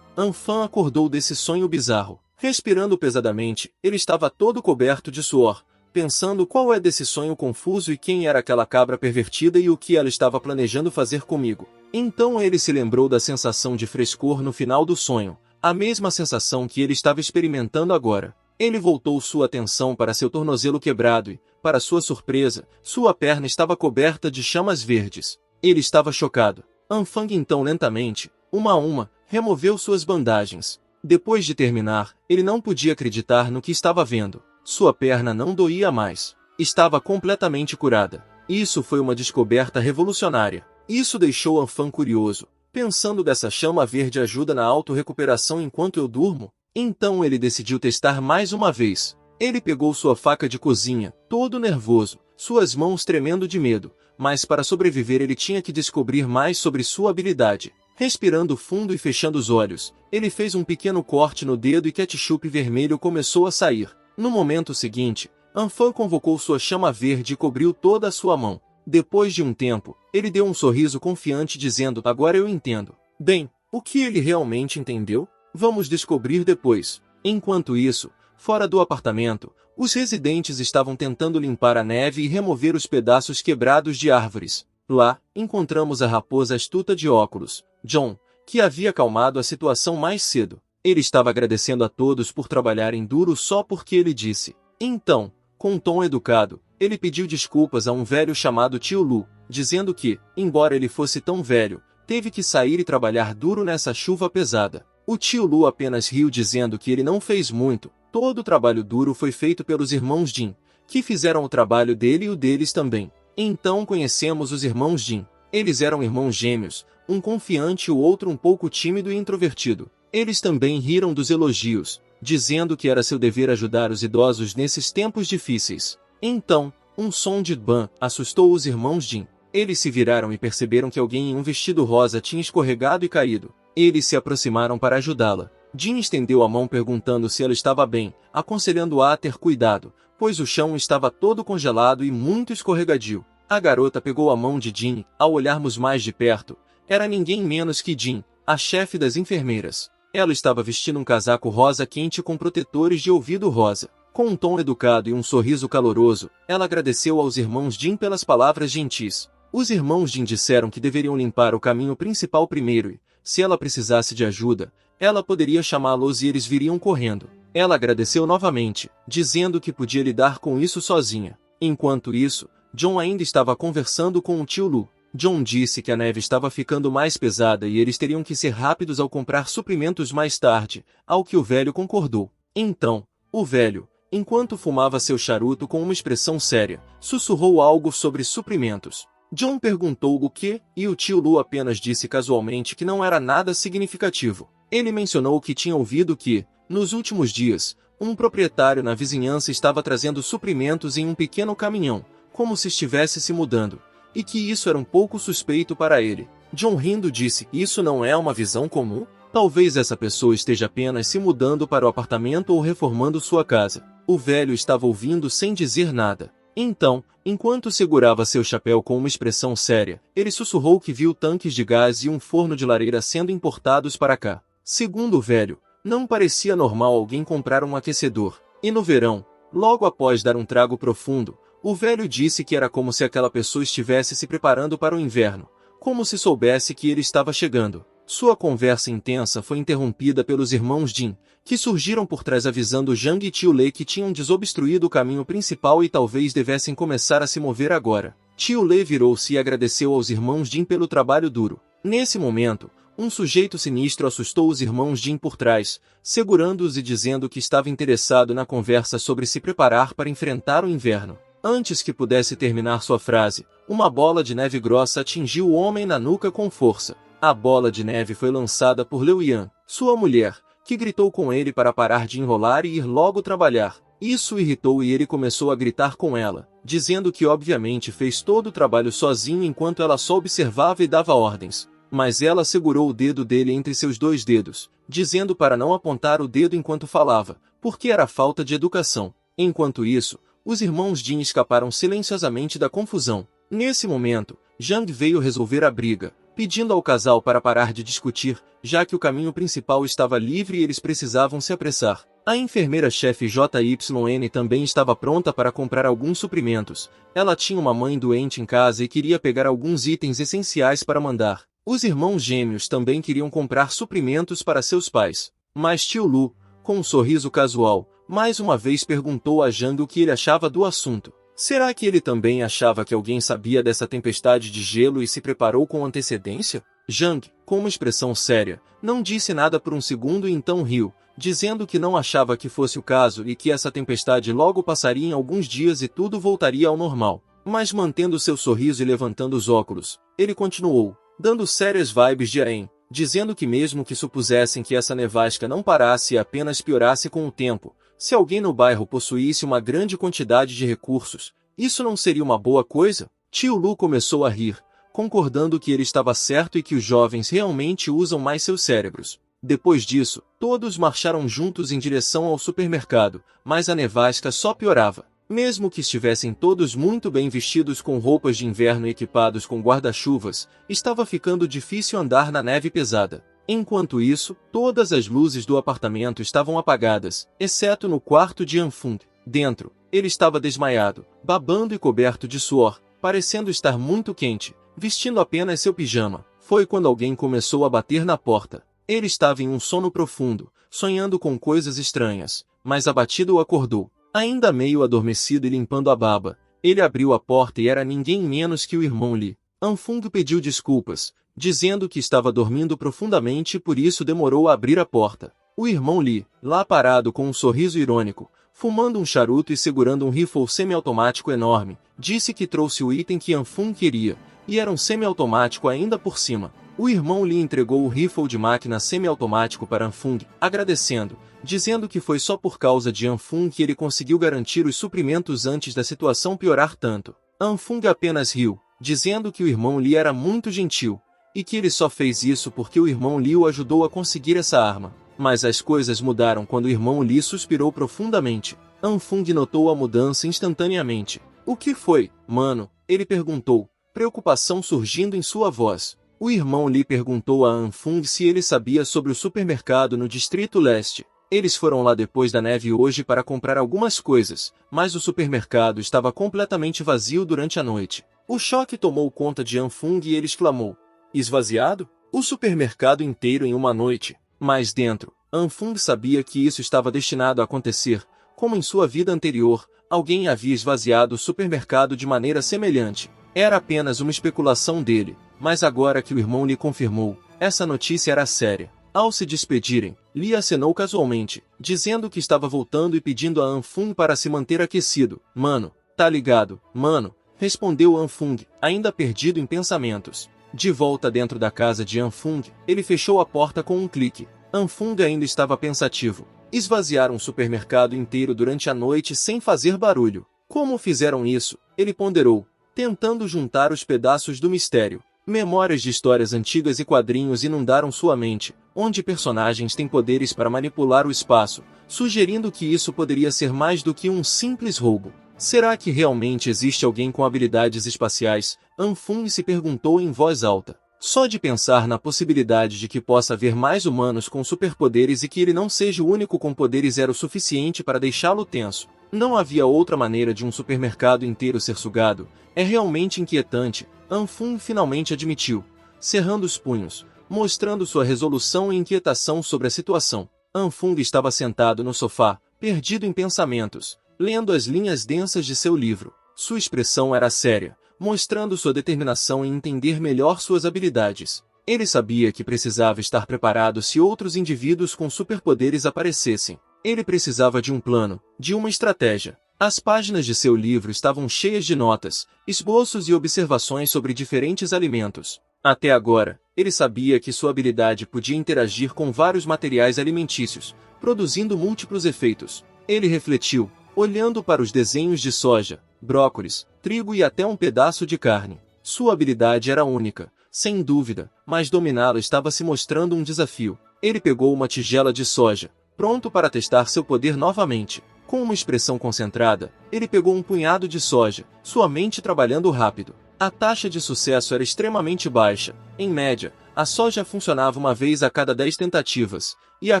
Anfang acordou desse sonho bizarro. Respirando pesadamente, ele estava todo coberto de suor, pensando qual é desse sonho confuso e quem era aquela cabra pervertida e o que ela estava planejando fazer comigo. Então ele se lembrou da sensação de frescor no final do sonho, a mesma sensação que ele estava experimentando agora. Ele voltou sua atenção para seu tornozelo quebrado e, para sua surpresa, sua perna estava coberta de chamas verdes. Ele estava chocado. Anfang então lentamente, uma a uma, removeu suas bandagens. Depois de terminar, ele não podia acreditar no que estava vendo. Sua perna não doía mais. Estava completamente curada. Isso foi uma descoberta revolucionária. Isso deixou Anfang curioso. Pensando dessa chama verde ajuda na auto-recuperação enquanto eu durmo? Então ele decidiu testar mais uma vez. Ele pegou sua faca de cozinha, todo nervoso, suas mãos tremendo de medo, mas para sobreviver ele tinha que descobrir mais sobre sua habilidade. Respirando fundo e fechando os olhos, ele fez um pequeno corte no dedo e ketchup vermelho começou a sair. No momento seguinte, Anfang convocou sua chama verde e cobriu toda a sua mão. Depois de um tempo, ele deu um sorriso confiante dizendo: agora eu entendo. Bem, o que ele realmente entendeu? Vamos descobrir depois. Enquanto isso, fora do apartamento, os residentes estavam tentando limpar a neve e remover os pedaços quebrados de árvores. Lá, encontramos a raposa astuta de óculos, John, que havia acalmado a situação mais cedo. Ele estava agradecendo a todos por trabalharem duro só porque ele disse. Então, com um tom educado, ele pediu desculpas a um velho chamado Tio Lu, dizendo que, embora ele fosse tão velho, teve que sair e trabalhar duro nessa chuva pesada. O Tio Lu apenas riu dizendo que ele não fez muito, todo o trabalho duro foi feito pelos irmãos Jin, que fizeram o trabalho dele e o deles também. Então conhecemos os irmãos Jin. Eles eram irmãos gêmeos, um confiante e o outro um pouco tímido e introvertido. Eles também riram dos elogios, dizendo que era seu dever ajudar os idosos nesses tempos difíceis. Então, um som de ban assustou os irmãos Jin. Eles se viraram e perceberam que alguém em um vestido rosa tinha escorregado e caído. Eles se aproximaram para ajudá-la. Jin estendeu a mão perguntando se ela estava bem, aconselhando-a a ter cuidado, pois o chão estava todo congelado e muito escorregadio. A garota pegou a mão de Jin. Ao olharmos mais de perto, era ninguém menos que Jin, a chefe das enfermeiras. Ela estava vestindo um casaco rosa quente com protetores de ouvido rosa. Com um tom educado e um sorriso caloroso, ela agradeceu aos irmãos Jin pelas palavras gentis. Os irmãos Jin disseram que deveriam limpar o caminho principal primeiro e, se ela precisasse de ajuda, ela poderia chamá-los e eles viriam correndo. Ela agradeceu novamente, dizendo que podia lidar com isso sozinha. Enquanto isso, John ainda estava conversando com o Tio Lu. John disse que a neve estava ficando mais pesada e eles teriam que ser rápidos ao comprar suprimentos mais tarde, ao que o velho concordou. Então, o velho, enquanto fumava seu charuto com uma expressão séria, sussurrou algo sobre suprimentos. John perguntou o que, e o tio Lu apenas disse casualmente que não era nada significativo. Ele mencionou que tinha ouvido que, nos últimos dias, um proprietário na vizinhança estava trazendo suprimentos em um pequeno caminhão, como se estivesse se mudando, e que isso era um pouco suspeito para ele. John rindo disse, isso não é uma visão comum? Talvez essa pessoa esteja apenas se mudando para o apartamento ou reformando sua casa. O velho estava ouvindo sem dizer nada. Então, enquanto segurava seu chapéu com uma expressão séria, ele sussurrou que viu tanques de gás e um forno de lareira sendo importados para cá. Segundo o velho, não parecia normal alguém comprar um aquecedor. E no verão, logo após dar um trago profundo, o velho disse que era como se aquela pessoa estivesse se preparando para o inverno, como se soubesse que ele estava chegando. Sua conversa intensa foi interrompida pelos irmãos Jin, que surgiram por trás avisando Zhang e Tio Lei que tinham desobstruído o caminho principal e talvez devessem começar a se mover agora. Tio Lei virou-se e agradeceu aos irmãos Jin pelo trabalho duro. Nesse momento, um sujeito sinistro assustou os irmãos Jin por trás, segurando-os e dizendo que estava interessado na conversa sobre se preparar para enfrentar o inverno. Antes que pudesse terminar sua frase, uma bola de neve grossa atingiu o homem na nuca com força. A bola de neve foi lançada por Liu Yan, sua mulher, que gritou com ele para parar de enrolar e ir logo trabalhar. Isso o irritou e ele começou a gritar com ela, dizendo que obviamente fez todo o trabalho sozinho enquanto ela só observava e dava ordens. Mas ela segurou o dedo dele entre seus dois dedos, dizendo para não apontar o dedo enquanto falava, porque era falta de educação. Enquanto isso, os irmãos Jin escaparam silenciosamente da confusão. Nesse momento, Zhang veio resolver a briga, pedindo ao casal para parar de discutir, já que o caminho principal estava livre e eles precisavam se apressar. A enfermeira-chefe JYN também estava pronta para comprar alguns suprimentos. Ela tinha uma mãe doente em casa e queria pegar alguns itens essenciais para mandar. Os irmãos gêmeos também queriam comprar suprimentos para seus pais. Mas tio Lu, com um sorriso casual, mais uma vez perguntou a Zhang o que ele achava do assunto. Será que ele também achava que alguém sabia dessa tempestade de gelo e se preparou com antecedência? Zhang, com uma expressão séria, não disse nada por um segundo e então riu, dizendo que não achava que fosse o caso e que essa tempestade logo passaria em alguns dias e tudo voltaria ao normal. Mas mantendo seu sorriso e levantando os óculos, ele continuou, dando sérias vibes de Aen, dizendo que mesmo que supusessem que essa nevasca não parasse e apenas piorasse com o tempo, se alguém no bairro possuísse uma grande quantidade de recursos, isso não seria uma boa coisa? Tio Lu começou a rir, concordando que ele estava certo e que os jovens realmente usam mais seus cérebros. Depois disso, todos marcharam juntos em direção ao supermercado, mas a nevasca só piorava. Mesmo que estivessem todos muito bem vestidos com roupas de inverno e equipados com guarda-chuvas, estava ficando difícil andar na neve pesada. Enquanto isso, todas as luzes do apartamento estavam apagadas, exceto no quarto de Anfung. Dentro, ele estava desmaiado, babando e coberto de suor, parecendo estar muito quente, vestindo apenas seu pijama. Foi quando alguém começou a bater na porta. Ele estava em um sono profundo, sonhando com coisas estranhas, mas a batida o acordou. Ainda meio adormecido e limpando a baba, ele abriu a porta e era ninguém menos que o irmão Li. Anfung pediu desculpas, dizendo que estava dormindo profundamente e por isso demorou a abrir a porta. O irmão Li, lá parado com um sorriso irônico, fumando um charuto e segurando um rifle semiautomático enorme, disse que trouxe o item que Anfung queria, e era um semiautomático ainda por cima. O irmão Li entregou o rifle de máquina semiautomático para Anfung, agradecendo, dizendo que foi só por causa de Anfung que ele conseguiu garantir os suprimentos antes da situação piorar tanto. Anfung apenas riu, dizendo que o irmão Li era muito gentil, e que ele só fez isso porque o irmão Li o ajudou a conseguir essa arma. Mas as coisas mudaram quando o irmão Li suspirou profundamente. Anfung notou a mudança instantaneamente. O que foi, mano? Ele perguntou, preocupação surgindo em sua voz. O irmão Li perguntou a Anfung se ele sabia sobre o supermercado no Distrito Leste. Eles foram lá depois da neve hoje para comprar algumas coisas, mas o supermercado estava completamente vazio durante a noite. O choque tomou conta de Anfung e ele exclamou. Esvaziado? O supermercado inteiro em uma noite. Mas dentro, Anfung sabia que isso estava destinado a acontecer. Como em sua vida anterior, alguém havia esvaziado o supermercado de maneira semelhante. Era apenas uma especulação dele, mas agora que o irmão lhe confirmou, essa notícia era séria. Ao se despedirem, Lee acenou casualmente, dizendo que estava voltando e pedindo a Anfung para se manter aquecido. Mano, tá ligado, mano, respondeu Anfung, ainda perdido em pensamentos. De volta dentro da casa de Anfung, ele fechou a porta com um clique. Anfung ainda estava pensativo. Esvaziaram o supermercado inteiro durante a noite sem fazer barulho. Como fizeram isso? Ele ponderou, tentando juntar os pedaços do mistério. Memórias de histórias antigas e quadrinhos inundaram sua mente, onde personagens têm poderes para manipular o espaço, sugerindo que isso poderia ser mais do que um simples roubo. Será que realmente existe alguém com habilidades espaciais? Anfung se perguntou em voz alta. Só de pensar na possibilidade de que possa haver mais humanos com superpoderes e que ele não seja o único com poderes era o suficiente para deixá-lo tenso. Não havia outra maneira de um supermercado inteiro ser sugado. É realmente inquietante, Anfung finalmente admitiu, cerrando os punhos, mostrando sua resolução e inquietação sobre a situação. Anfung estava sentado no sofá, perdido em pensamentos, lendo as linhas densas de seu livro. Sua expressão era séria, mostrando sua determinação em entender melhor suas habilidades. Ele sabia que precisava estar preparado se outros indivíduos com superpoderes aparecessem. Ele precisava de um plano, de uma estratégia. As páginas de seu livro estavam cheias de notas, esboços e observações sobre diferentes alimentos. Até agora, ele sabia que sua habilidade podia interagir com vários materiais alimentícios, produzindo múltiplos efeitos. Ele refletiu, olhando para os desenhos de soja, brócolis, trigo e até um pedaço de carne. Sua habilidade era única, sem dúvida, mas dominá-la estava se mostrando um desafio. Ele pegou uma tigela de soja, pronto para testar seu poder novamente. Com uma expressão concentrada, ele pegou um punhado de soja, sua mente trabalhando rápido. A taxa de sucesso era extremamente baixa. Em média, a soja funcionava uma vez a cada 10 tentativas, e a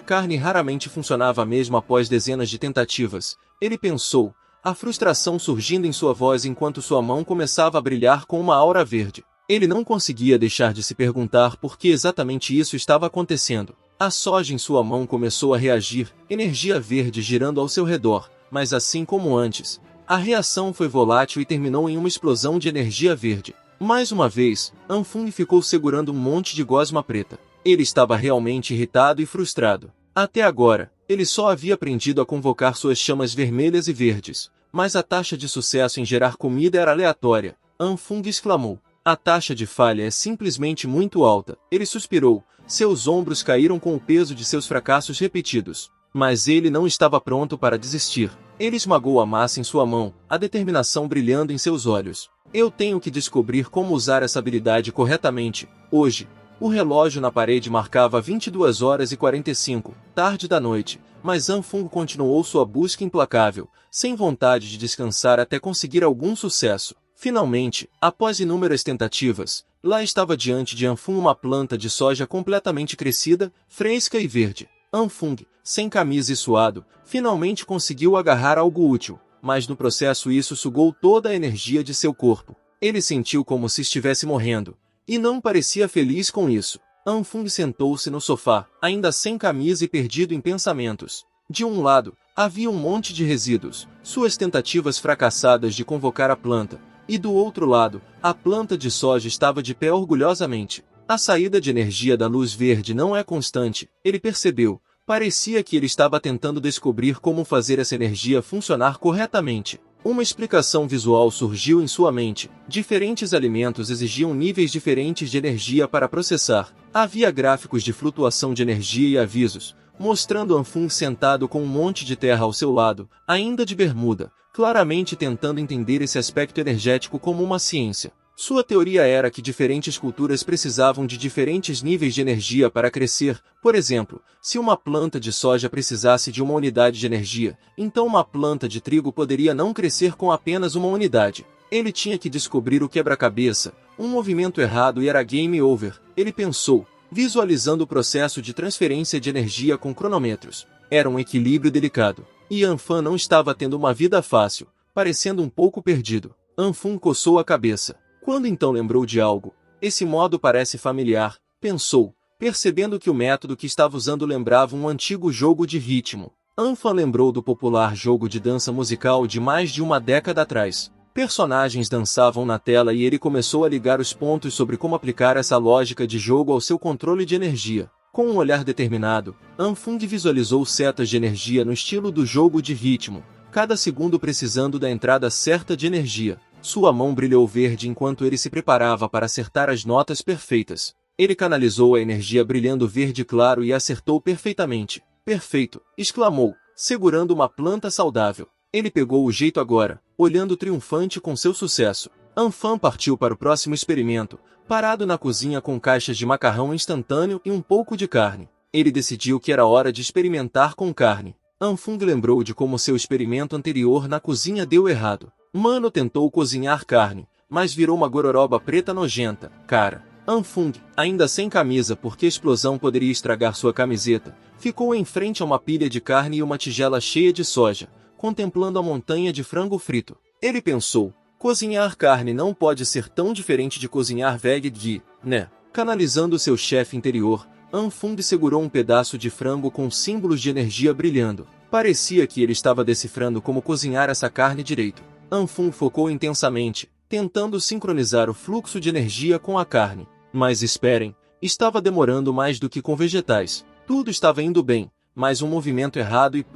carne raramente funcionava mesmo após dezenas de tentativas. Ele pensou, a frustração surgindo em sua voz enquanto sua mão começava a brilhar com uma aura verde. Ele não conseguia deixar de se perguntar por que exatamente isso estava acontecendo. A soja em sua mão começou a reagir, energia verde girando ao seu redor, mas assim como antes, a reação foi volátil e terminou em uma explosão de energia verde. Mais uma vez, Anfung ficou segurando um monte de gosma preta. Ele estava realmente irritado e frustrado. Até agora, ele só havia aprendido a convocar suas chamas vermelhas e verdes, mas a taxa de sucesso em gerar comida era aleatória. Anfung exclamou. A taxa de falha é simplesmente muito alta. Ele suspirou. Seus ombros caíram com o peso de seus fracassos repetidos. Mas ele não estava pronto para desistir. Ele esmagou a massa em sua mão, a determinação brilhando em seus olhos. Eu tenho que descobrir como usar essa habilidade corretamente. Hoje, o relógio na parede marcava 22 horas e 45, tarde da noite, mas Anfung continuou sua busca implacável, sem vontade de descansar até conseguir algum sucesso. Finalmente, após inúmeras tentativas, lá estava diante de Anfung uma planta de soja completamente crescida, fresca e verde. Anfung, sem camisa e suado, finalmente conseguiu agarrar algo útil, mas no processo isso sugou toda a energia de seu corpo. Ele sentiu como se estivesse morrendo, e não parecia feliz com isso. Anfung sentou-se no sofá, ainda sem camisa e perdido em pensamentos. De um lado, havia um monte de resíduos, suas tentativas fracassadas de convocar a planta, e do outro lado, a planta de soja estava de pé orgulhosamente. A saída de energia da luz verde não é constante, ele percebeu. Parecia que ele estava tentando descobrir como fazer essa energia funcionar corretamente. Uma explicação visual surgiu em sua mente. Diferentes alimentos exigiam níveis diferentes de energia para processar. Havia gráficos de flutuação de energia e avisos, mostrando Anfung sentado com um monte de terra ao seu lado, ainda de bermuda, claramente tentando entender esse aspecto energético como uma ciência. Sua teoria era que diferentes culturas precisavam de diferentes níveis de energia para crescer. Por exemplo, se uma planta de soja precisasse de uma unidade de energia, então uma planta de trigo poderia não crescer com apenas uma unidade. Ele tinha que descobrir o quebra-cabeça. Um movimento errado e era game over, ele pensou, visualizando o processo de transferência de energia com cronômetros. Era um equilíbrio delicado. E Anfung não estava tendo uma vida fácil, parecendo um pouco perdido. Anfung coçou a cabeça. Quando então lembrou de algo, esse modo parece familiar, pensou, percebendo que o método que estava usando lembrava um antigo jogo de ritmo. Anfung lembrou do popular jogo de dança musical de mais de uma década atrás. Personagens dançavam na tela e ele começou a ligar os pontos sobre como aplicar essa lógica de jogo ao seu controle de energia. Com um olhar determinado, Anfung visualizou setas de energia no estilo do jogo de ritmo, cada segundo precisando da entrada certa de energia. Sua mão brilhou verde enquanto ele se preparava para acertar as notas perfeitas. Ele canalizou a energia brilhando verde claro e acertou perfeitamente. Perfeito! Exclamou, segurando uma planta saudável. Ele pegou o jeito agora, olhando triunfante com seu sucesso. Anfang partiu para o próximo experimento, parado na cozinha com caixas de macarrão instantâneo e um pouco de carne. Ele decidiu que era hora de experimentar com carne. Anfung lembrou de como seu experimento anterior na cozinha deu errado. Mano tentou cozinhar carne, mas virou uma gororoba preta nojenta. Cara, Anfung, ainda sem camisa porque a explosão poderia estragar sua camiseta, ficou em frente a uma pilha de carne e uma tigela cheia de soja, contemplando a montanha de frango frito. Ele pensou, cozinhar carne não pode ser tão diferente de cozinhar veggie, né? Canalizando seu chefe interior, Anfung segurou um pedaço de frango com símbolos de energia brilhando. Parecia que ele estava decifrando como cozinhar essa carne direito. Anfung focou intensamente, tentando sincronizar o fluxo de energia com a carne. Mas esperem, estava demorando mais do que com vegetais. Tudo estava indo bem, mas um movimento errado e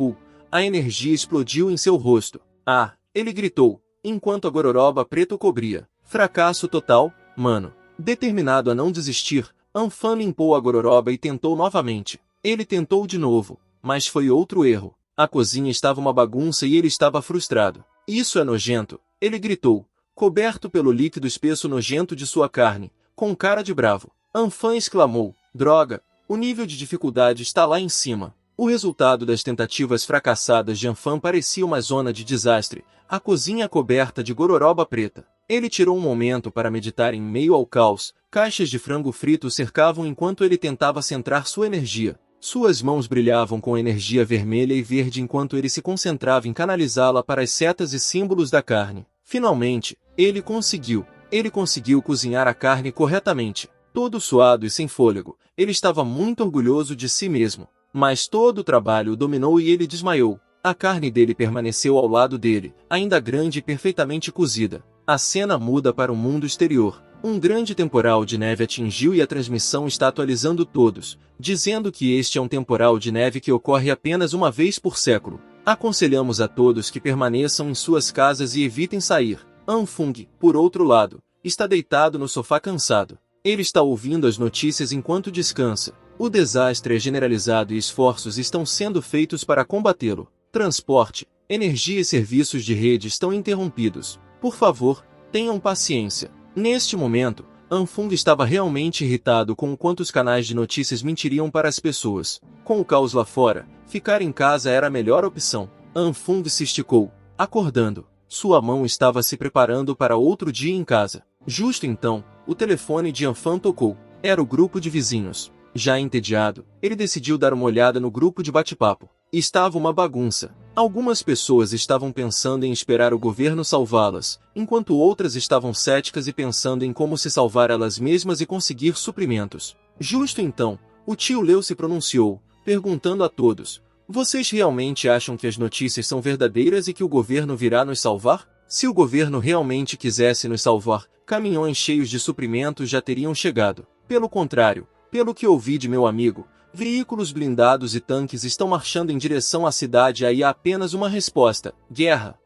a energia explodiu em seu rosto. Ah! Ele gritou, enquanto a gororoba preta o cobria. Fracasso total, mano. Determinado a não desistir, Anfang limpou a gororoba e tentou novamente. Ele tentou de novo, mas foi outro erro. A cozinha estava uma bagunça e ele estava frustrado. Isso é nojento, ele gritou, coberto pelo líquido espesso nojento de sua carne, com cara de bravo. Anfang exclamou, droga, o nível de dificuldade está lá em cima. O resultado das tentativas fracassadas de Anfang parecia uma zona de desastre, a cozinha coberta de gororoba preta. Ele tirou um momento para meditar em meio ao caos, caixas de frango frito cercavam enquanto ele tentava centrar sua energia. Suas mãos brilhavam com energia vermelha e verde enquanto ele se concentrava em canalizá-la para as setas e símbolos da carne. Finalmente, ele conseguiu. Ele conseguiu cozinhar a carne corretamente. Todo suado e sem fôlego, ele estava muito orgulhoso de si mesmo. Mas todo o trabalho o dominou e ele desmaiou. A carne dele permaneceu ao lado dele, ainda grande e perfeitamente cozida. A cena muda para o mundo exterior. Um grande temporal de neve atingiu e a transmissão está atualizando todos, dizendo que este é um temporal de neve que ocorre apenas uma vez por século. Aconselhamos a todos que permaneçam em suas casas e evitem sair. Anfung, por outro lado, está deitado no sofá cansado. Ele está ouvindo as notícias enquanto descansa. O desastre é generalizado e esforços estão sendo feitos para combatê-lo. Transporte, energia e serviços de rede estão interrompidos. Por favor, tenham paciência. Neste momento, Anfung estava realmente irritado com o quanto os canais de notícias mentiriam para as pessoas. Com o caos lá fora, ficar em casa era a melhor opção. Anfung se esticou, acordando. Sua mão estava se preparando para outro dia em casa. Justo então, o telefone de Anfang tocou. Era o grupo de vizinhos. Já entediado, ele decidiu dar uma olhada no grupo de bate-papo. Estava uma bagunça. Algumas pessoas estavam pensando em esperar o governo salvá-las, enquanto outras estavam céticas e pensando em como se salvar elas mesmas e conseguir suprimentos. Justo então, o tio Leo se pronunciou, perguntando a todos: vocês realmente acham que as notícias são verdadeiras e que o governo virá nos salvar? Se o governo realmente quisesse nos salvar, caminhões cheios de suprimentos já teriam chegado. Pelo contrário, pelo que ouvi de meu amigo, veículos blindados e tanques estão marchando em direção à cidade e aí há apenas uma resposta: guerra.